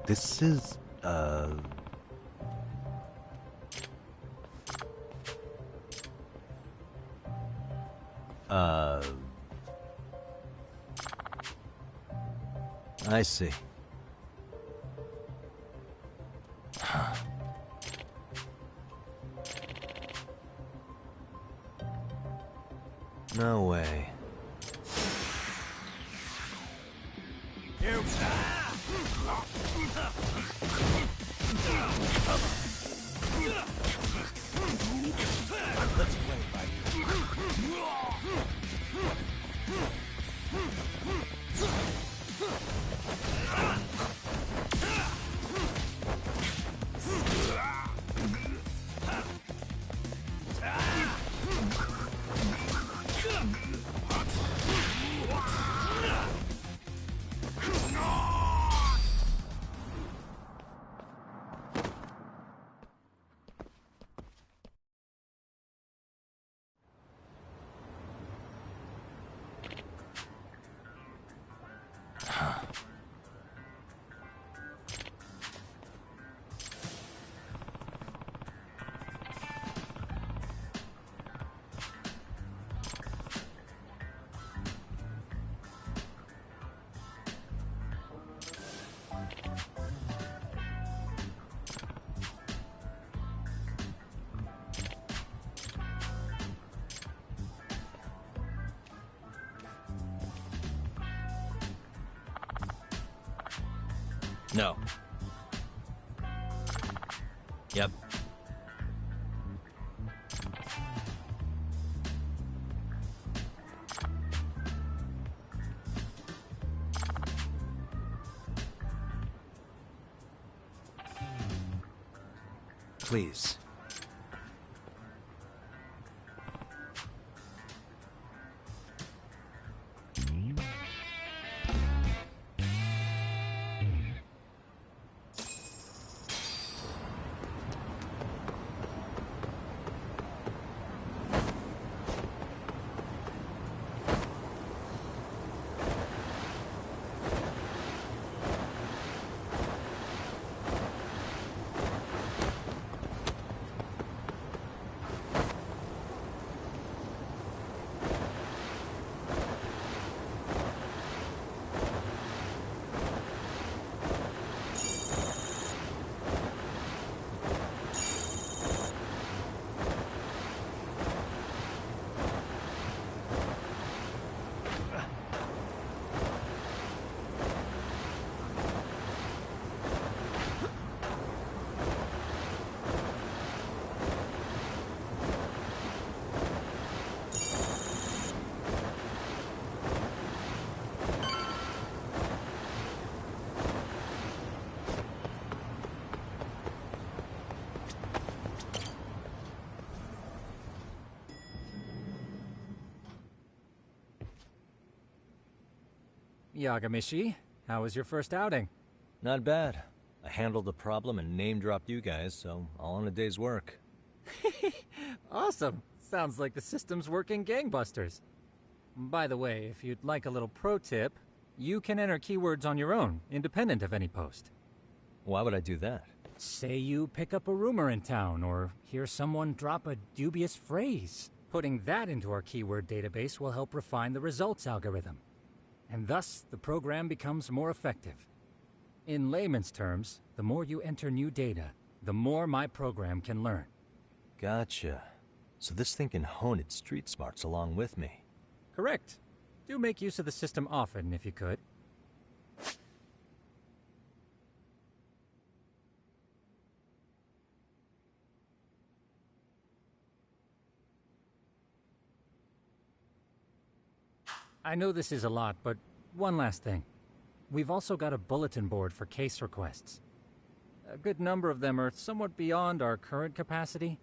This is, I see. No way. Let's play by No. Yep. Please. Yagamishi, how was your first outing? Not bad. I handled the problem and name-dropped you guys, so all in a day's work. Awesome. Sounds like the system's working gangbusters. By the way, if you'd like a little pro tip, you can enter keywords on your own, independent of any post. Why would I do that? Say you pick up a rumor in town, or hear someone drop a dubious phrase. Putting that into our keyword database will help refine the results algorithm. And thus, the program becomes more effective. In layman's terms, the more you enter new data, the more my program can learn. Gotcha. So this thing can hone its street smarts along with me. Correct. Do make use of the system often, if you could. I know this is a lot, but one last thing. We've also got a bulletin board for case requests. A good number of them are somewhat beyond our current capacity.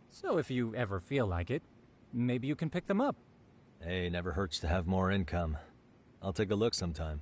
So if you ever feel like it, maybe you can pick them up. Hey, never hurts to have more income. I'll take a look sometime.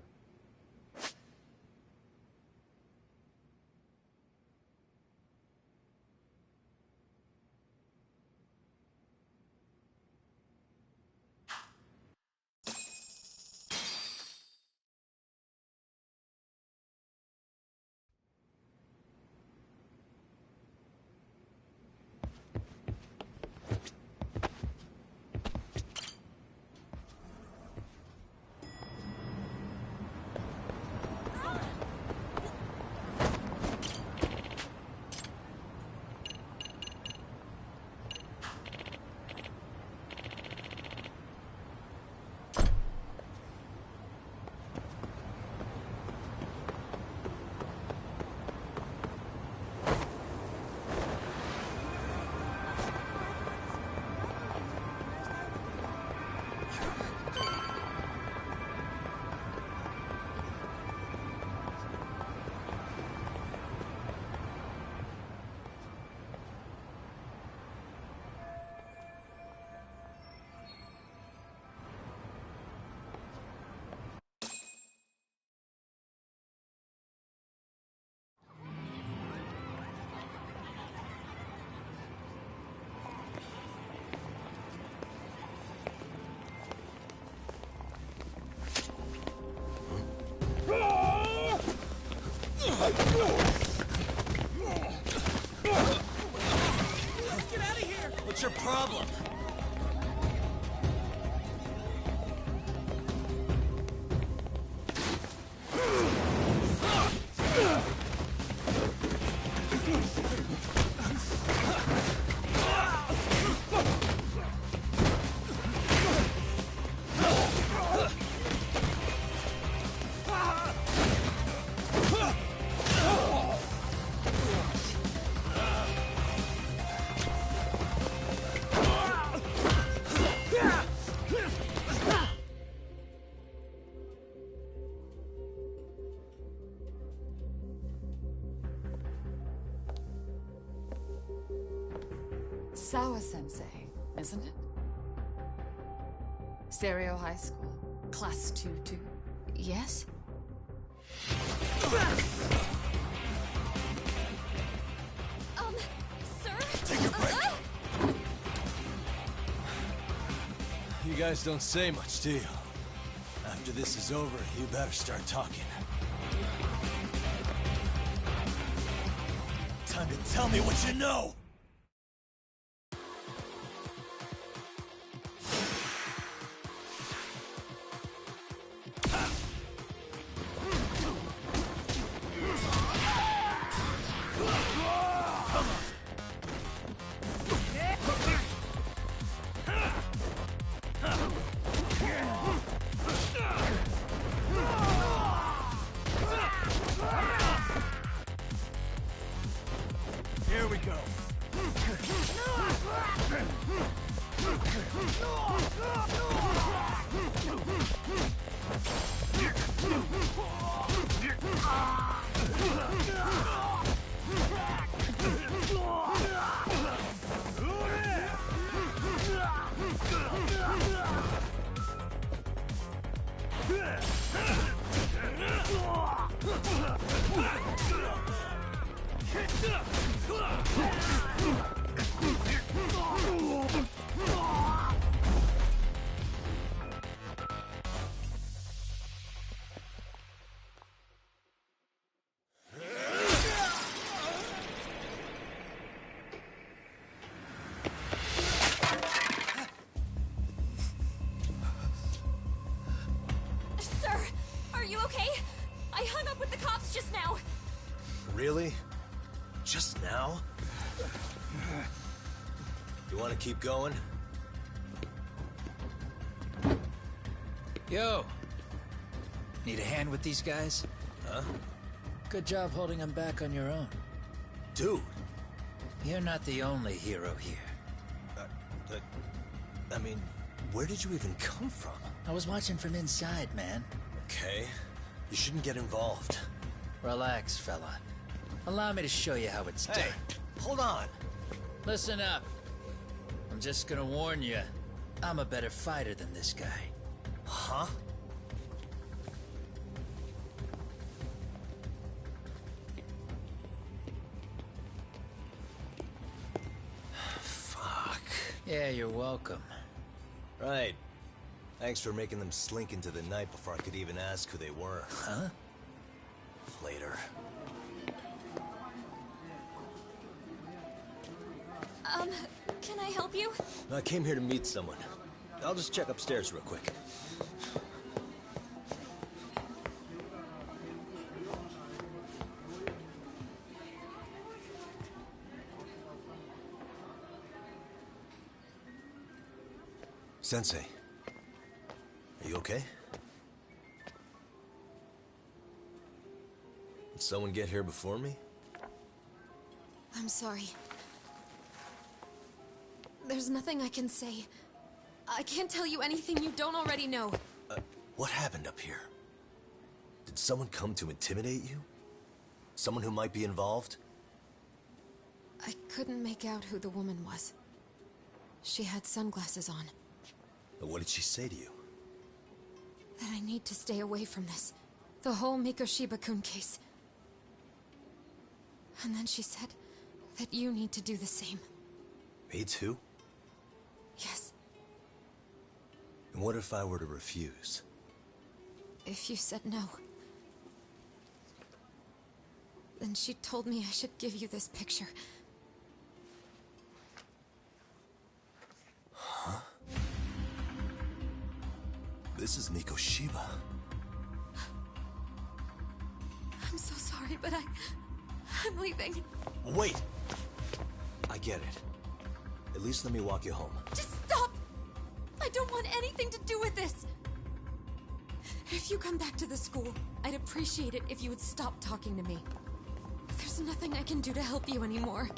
Let's get out of here! What's your problem? Sawa-sensei, isn't it? Stereo High School, Class 2-2. Yes? Sir? Take your break. You guys don't say much, do you? After this is over, you better start talking. Time to tell me what you know! Here we go. Sir, are you okay? I hung up with the cops just now. Really? Just now? You want to keep going? Yo! Need a hand with these guys? Huh? Good job holding them back on your own. Dude! You're not the only hero here. I mean, where did you even come from? I was watching from inside, man. Okay. You shouldn't get involved. Relax, fella. Allow me to show you how it's done. Hold on. Listen up. I'm just gonna warn you. I'm a better fighter than this guy. Huh? Fuck. Yeah, you're welcome. Right. Thanks for making them slink into the night before I could even ask who they were. Huh? Later. Can I help you? I came here to meet someone. I'll just check upstairs real quick. Sensei, are you okay? Did someone get here before me? I'm sorry. There's nothing I can say. I can't tell you anything you don't already know. What happened up here? Did someone come to intimidate you? Someone who might be involved? I couldn't make out who the woman was. She had sunglasses on. What did she say to you? That I need to stay away from this. The whole Mikoshiba-kun case. And then she said that you need to do the same. Me too? Yes. And what if I were to refuse? If you said no. Then she told me I should give you this picture. Huh? This is Mikoshiba. I'm so sorry, but I'm leaving. Wait! I get it. At least let me walk you home. Just stop! I don't want anything to do with this! If you come back to the school, I'd appreciate it if you would stop talking to me. There's nothing I can do to help you anymore.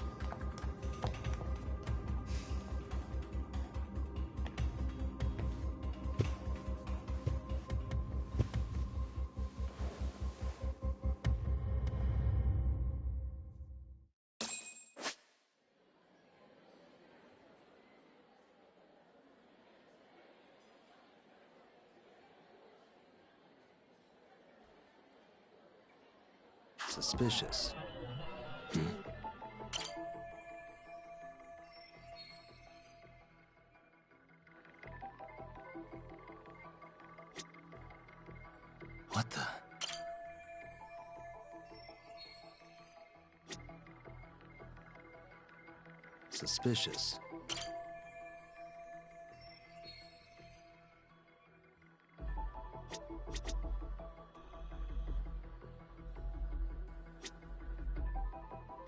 Suspicious. What the? Suspicious.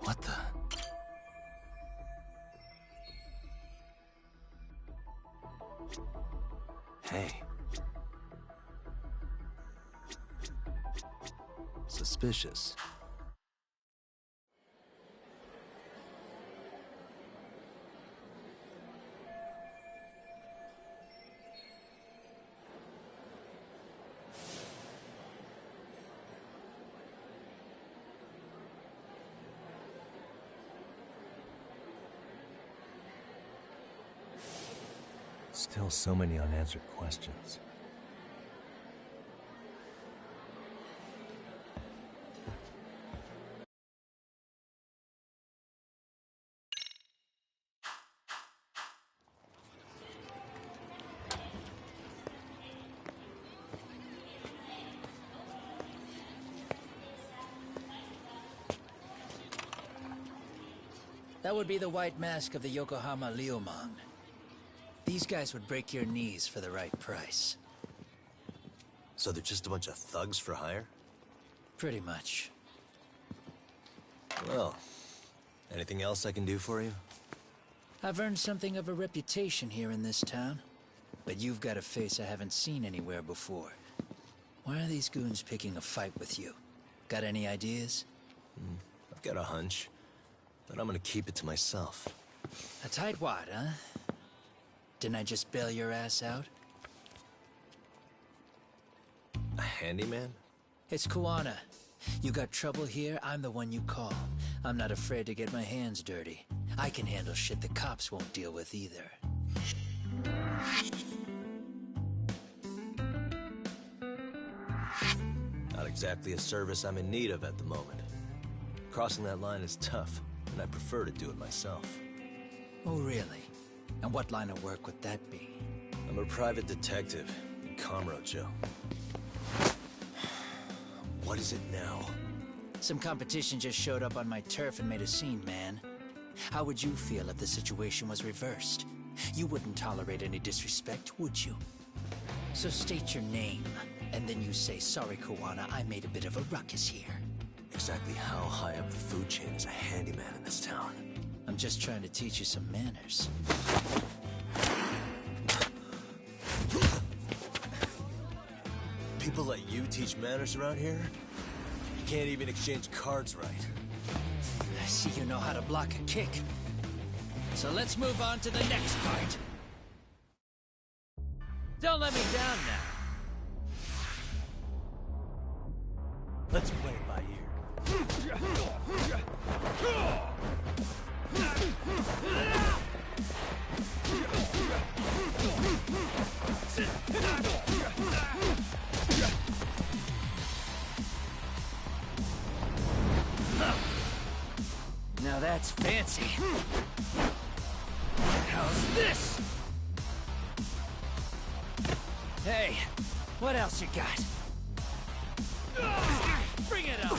What the? Hey. Suspicious. Still so many unanswered questions. That would be the white mask of the Yokohama Liumang. These guys would break your knees for the right price. So they're just a bunch of thugs for hire? Pretty much. Well, anything else I can do for you? I've earned something of a reputation here in this town. But you've got a face I haven't seen anywhere before. Why are these goons picking a fight with you? Got any ideas? I've got a hunch, but I'm gonna keep it to myself. A tightwad, huh? Didn't I just bail your ass out? A handyman? It's Kuwana. You got trouble here, I'm the one you call. I'm not afraid to get my hands dirty. I can handle shit the cops won't deal with either. Not exactly a service I'm in need of at the moment. Crossing that line is tough, and I prefer to do it myself. Oh, really? And what line of work would that be? I'm a private detective in Kamurocho. What is it now? Some competition just showed up on my turf and made a scene, man. How would you feel if the situation was reversed? You wouldn't tolerate any disrespect, would you? So state your name, and then you say, sorry, Kuwana, I made a bit of a ruckus here. Exactly how high up the food chain is a handyman in this town? I'm just trying to teach you some manners. People like you teach manners around here? You can't even exchange cards right. I see you know how to block a kick. So let's move on to the next part. Don't let me down now. Let's play it by ear. Now that's fancy. How's this? Hey, what else you got? Bring it on!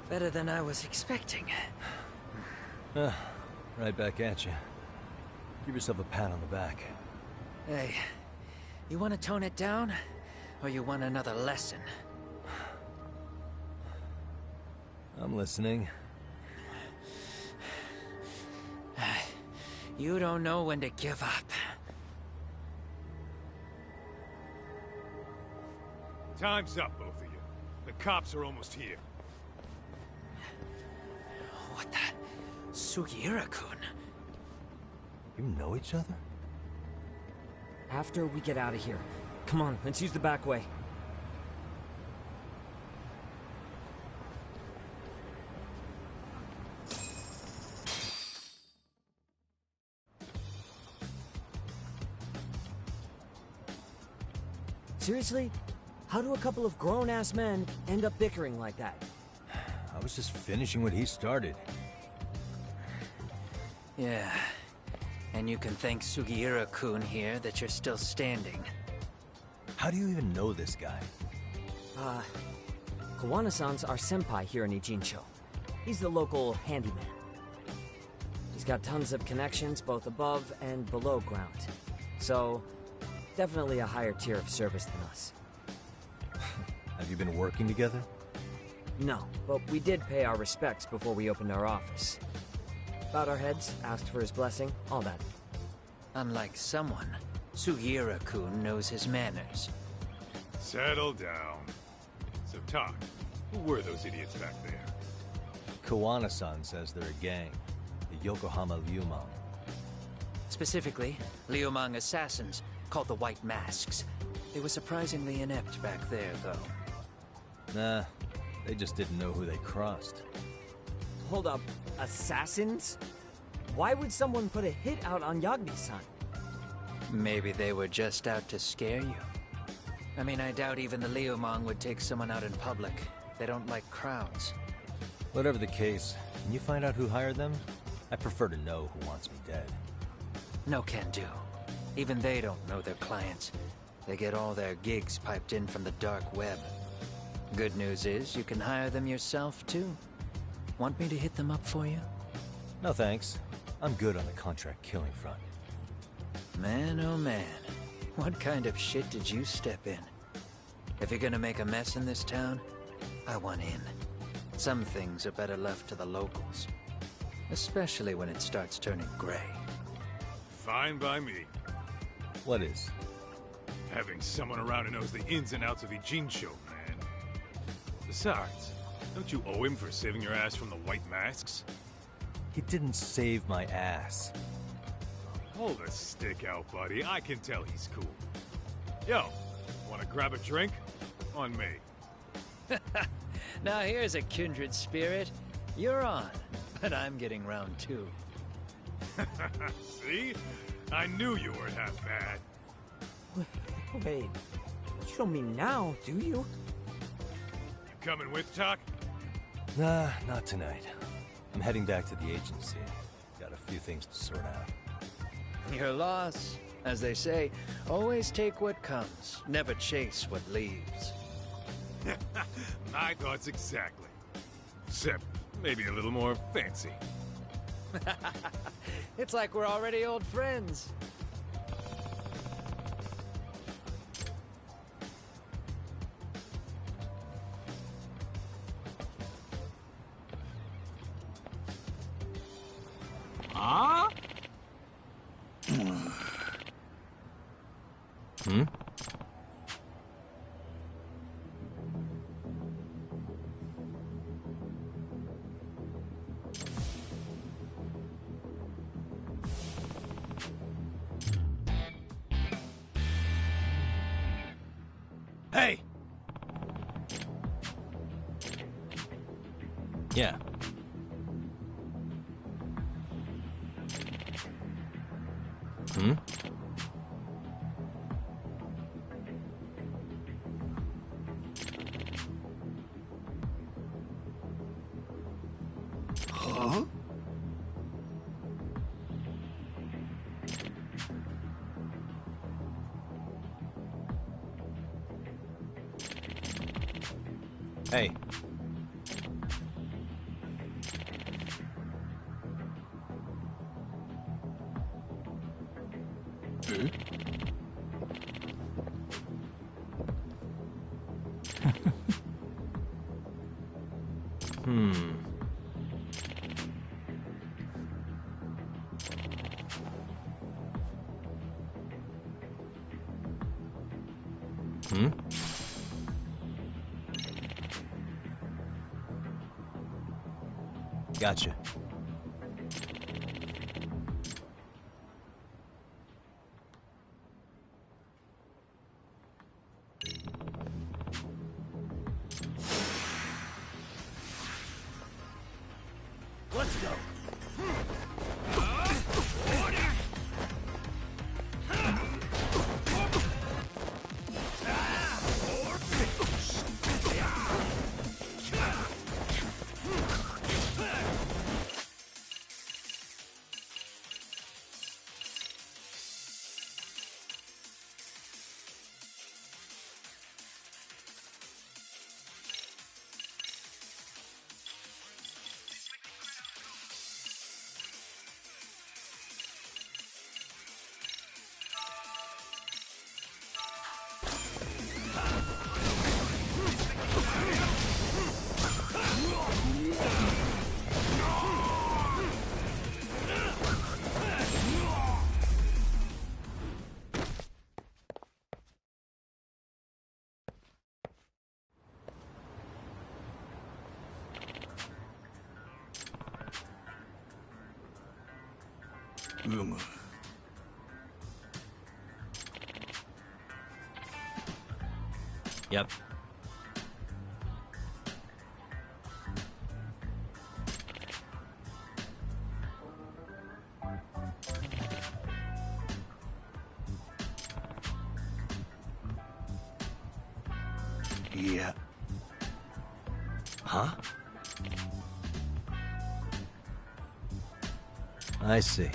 Better than I was expecting. Right back at you. Give yourself a pat on the back. Hey, you want to tone it down? Or you want another lesson? I'm listening. You don't know when to give up. Time's up, both of you. The cops are almost here. What the? Sugiura-kun? You know each other? After we get out of here. Come on, let's use the back way. Seriously? How do a couple of grown-ass men end up bickering like that? I was just finishing what he started. Yeah. And you can thank Sugiura-kun here that you're still standing. How do you even know this guy? Kawana-san's our senpai here in Ijincho. He's the local handyman. He's got tons of connections both above and below ground. So, definitely a higher tier of service than us. Have you been working together? No, but we did pay our respects before we opened our office. Bowed our heads, asked for his blessing, all that. Unlike someone, Sugiura-kun knows his manners. Settle down. So, Talk, who were those idiots back there? Kawana-san says they're a gang. The Yokohama Ryumang. Specifically, Ryumang assassins, called the White Masks. They were surprisingly inept back there, though. Nah, they just didn't know who they crossed. Hold up, assassins? Why would someone put a hit out on Yagami-san? Maybe they were just out to scare you. I mean, I doubt even the Ryumang would take someone out in public. They don't like crowds. Whatever the case, can you find out who hired them? I prefer to know who wants me dead. No can do. Even they don't know their clients. They get all their gigs piped in from the dark web. Good news is, you can hire them yourself, too. Want me to hit them up for you? No thanks. I'm good on the contract killing front. Man, oh man. What kind of shit did you step in? If you're gonna make a mess in this town, I want in. Some things are better left to the locals. Especially when it starts turning gray. Fine by me. What is? Having someone around who knows the ins and outs of Ijincho, man. Besides, don't you owe him for saving your ass from the White Masks? He didn't save my ass. Hold the stick out, buddy. I can tell he's cool. Yo, wanna grab a drink? On me. Now here's a kindred spirit. You're on, but I'm getting round two. See? I knew you weren't half bad. Wait, you don't mean now, do you? You coming with, Talk? Nah, not tonight. I'm heading back to the agency. Got a few things to sort out. Your loss. As they say, always take what comes, never chase what leaves. My thoughts exactly. Except maybe a little more fancy. It's like we're already old friends. Huh? Hmm? Hey! Yeah. Hmm? Huh? Hey. Hmm? Hmm. Hmm? Gotcha. Let's go. Yep. Yeah. Huh? I see.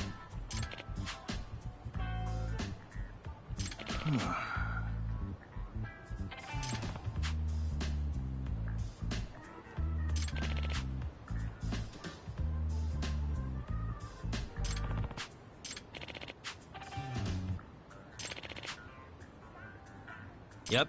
Yep.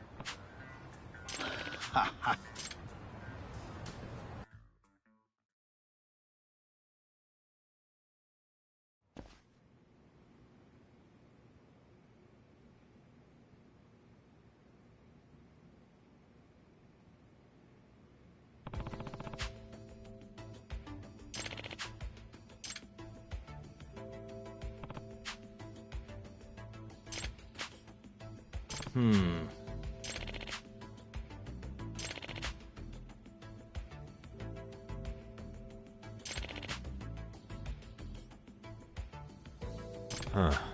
Hmm. Huh.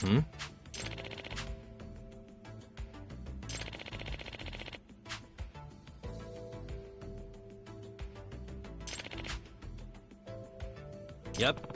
Hmm? Yep.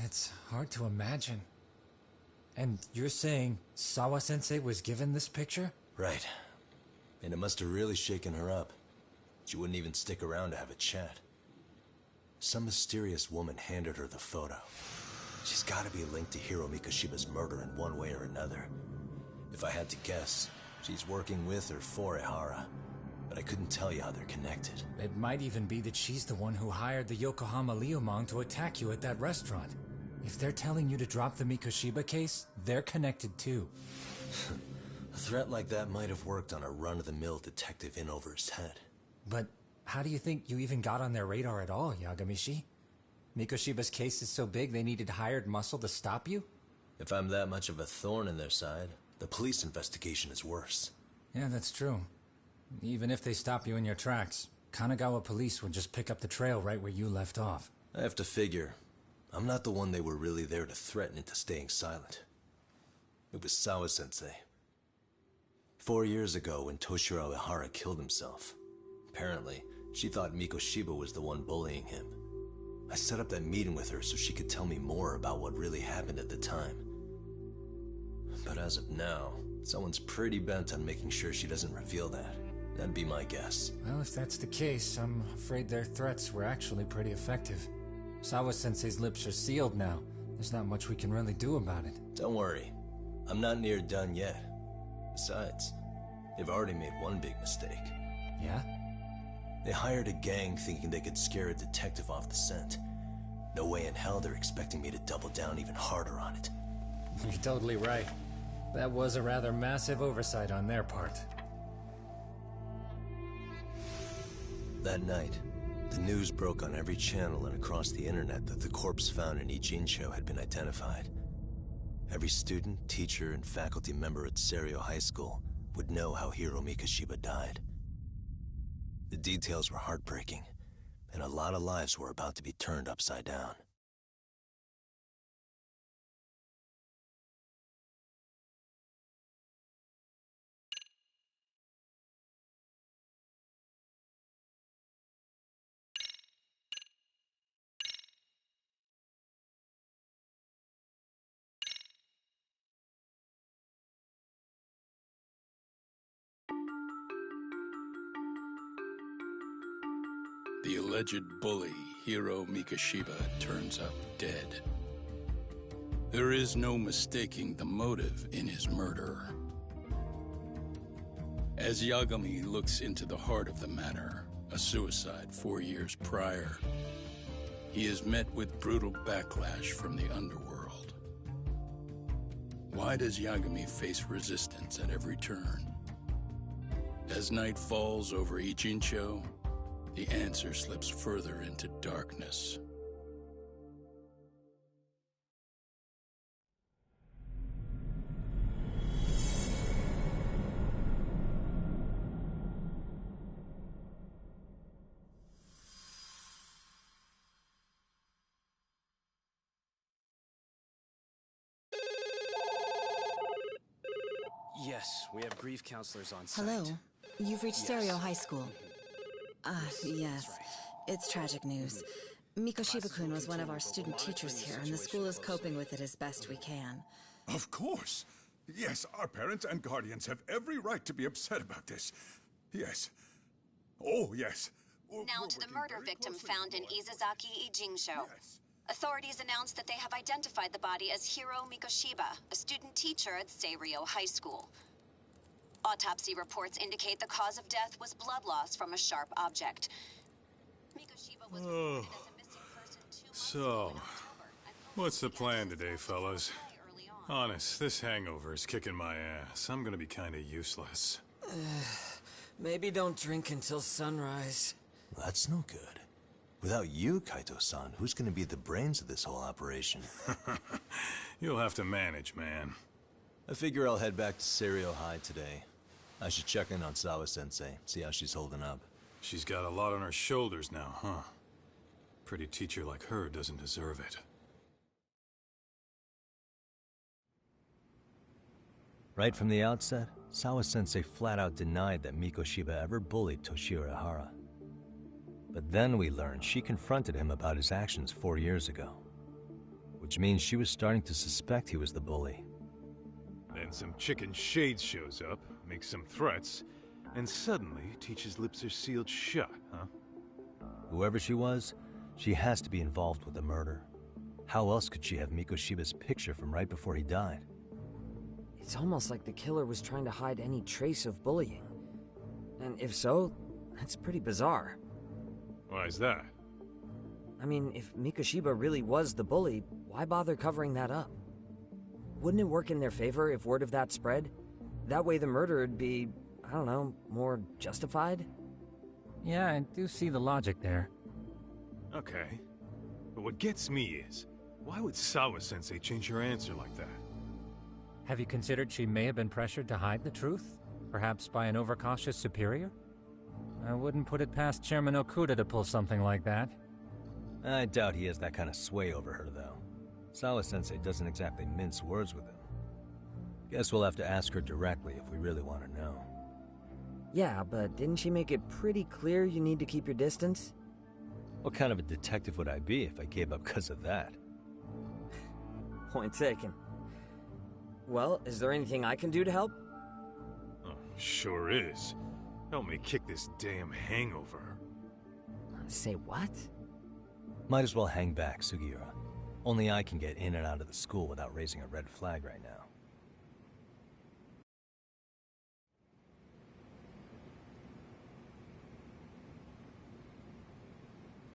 It's hard to imagine. And you're saying Sawa-sensei was given this picture? Right. And it must have really shaken her up. She wouldn't even stick around to have a chat. Some mysterious woman handed her the photo. She's gotta be linked to Hiro Mikoshiba's murder in one way or another. If I had to guess, she's working with or for Ehara. But I couldn't tell you how they're connected. It might even be that she's the one who hired the Yokohama Liumang to attack you at that restaurant. If they're telling you to drop the Mikoshiba case, they're connected too. A threat like that might have worked on a run-of-the-mill detective in over his head. But how do you think you even got on their radar at all, Yagamishi? Mikoshiba's case is so big they needed hired muscle to stop you? If I'm that much of a thorn in their side, the police investigation is worse. Yeah, that's true. Even if they stop you in your tracks, Kanagawa police would just pick up the trail right where you left off. I have to figure, I'm not the one they were really there to threaten into staying silent. It was Sawa-sensei. 4 years ago, when Toshiro Ehara killed himself, apparently, she thought Mikoshiba was the one bullying him. I set up that meeting with her so she could tell me more about what really happened at the time. But as of now, someone's pretty bent on making sure she doesn't reveal that. That'd be my guess. Well, if that's the case, I'm afraid their threats were actually pretty effective. Sawa-sensei's lips are sealed now. There's not much we can really do about it. Don't worry. I'm not near done yet. Besides, they've already made one big mistake. Yeah? They hired a gang thinking they could scare a detective off the scent. No way in hell they're expecting me to double down even harder on it. You're totally right. That was a rather massive oversight on their part. That night, the news broke on every channel and across the internet that the corpse found in Ijincho had been identified. Every student, teacher, and faculty member at Seiryo High School would know how Hiro Mikoshiba died. The details were heartbreaking, and a lot of lives were about to be turned upside down. The alleged bully, Hiro Mikoshiba, turns up dead. There is no mistaking the motive in his murder. As Yagami looks into the heart of the matter, a suicide 4 years prior, he is met with brutal backlash from the underworld. Why does Yagami face resistance at every turn? As night falls over Ijincho, the answer slips further into darkness. Yes, we have grief counselors on site. Hello. You've reached Yes. Seiryo High School. Yes. It's tragic news. Mikoshiba-kun was one of our student teachers here, and the school is coping with it as best we can. Of course. Yes, our parents and guardians have every right to be upset about this. Yes. Oh, yes. Now to the murder victim found in Izazaki Ijinsho. Authorities announced that they have identified the body as Hiro Mikoshiba, a student teacher at Seiryo High School. Autopsy reports indicate the cause of death was blood loss from a sharp object. Mikoshiba was reported as a missing person 2 months ago in October. What's the plan today, fellas? Honest, this hangover is kicking my ass. I'm gonna be kinda useless. Maybe don't drink until sunrise. That's no good. Without you, Kaito-san, who's gonna be the brains of this whole operation? You'll have to manage, man. I figure I'll head back to Seiryo High today. I should check in on Sawa-sensei, see how she's holding up. She's got a lot on her shoulders now, huh? Pretty teacher like her doesn't deserve it. Right from the outset, Sawa-sensei flat out denied that Mikoshiba ever bullied Toshiro Ihara. But then we learned she confronted him about his actions 4 years ago. Which means she was starting to suspect he was the bully. Then some chicken shades shows up, makes some threats, and suddenly teacher's lips are sealed shut, huh? Whoever she was, she has to be involved with the murder. How else could she have Mikoshiba's picture from right before he died? It's almost like the killer was trying to hide any trace of bullying. And if so, that's pretty bizarre. Why is that? I mean, if Mikoshiba really was the bully, why bother covering that up? Wouldn't it work in their favor if word of that spread? That way the murder would be, I don't know, more justified? Yeah, I do see the logic there. Okay. But what gets me is, why would Sawa-sensei change her answer like that? Have you considered she may have been pressured to hide the truth? Perhaps by an overcautious superior? I wouldn't put it past Chairman Okuda to pull something like that. I doubt he has that kind of sway over her, though. Sawa-sensei doesn't exactly mince words with him. Guess we'll have to ask her directly if we really want to know. Yeah, but didn't she make it pretty clear you need to keep your distance? What kind of a detective would I be if I gave up because of that? Point taken. Well, is there anything I can do to help? Oh, sure is. Help me kick this damn hangover. Say what? Might as well hang back, Sugiura. Only I can get in and out of the school without raising a red flag right now.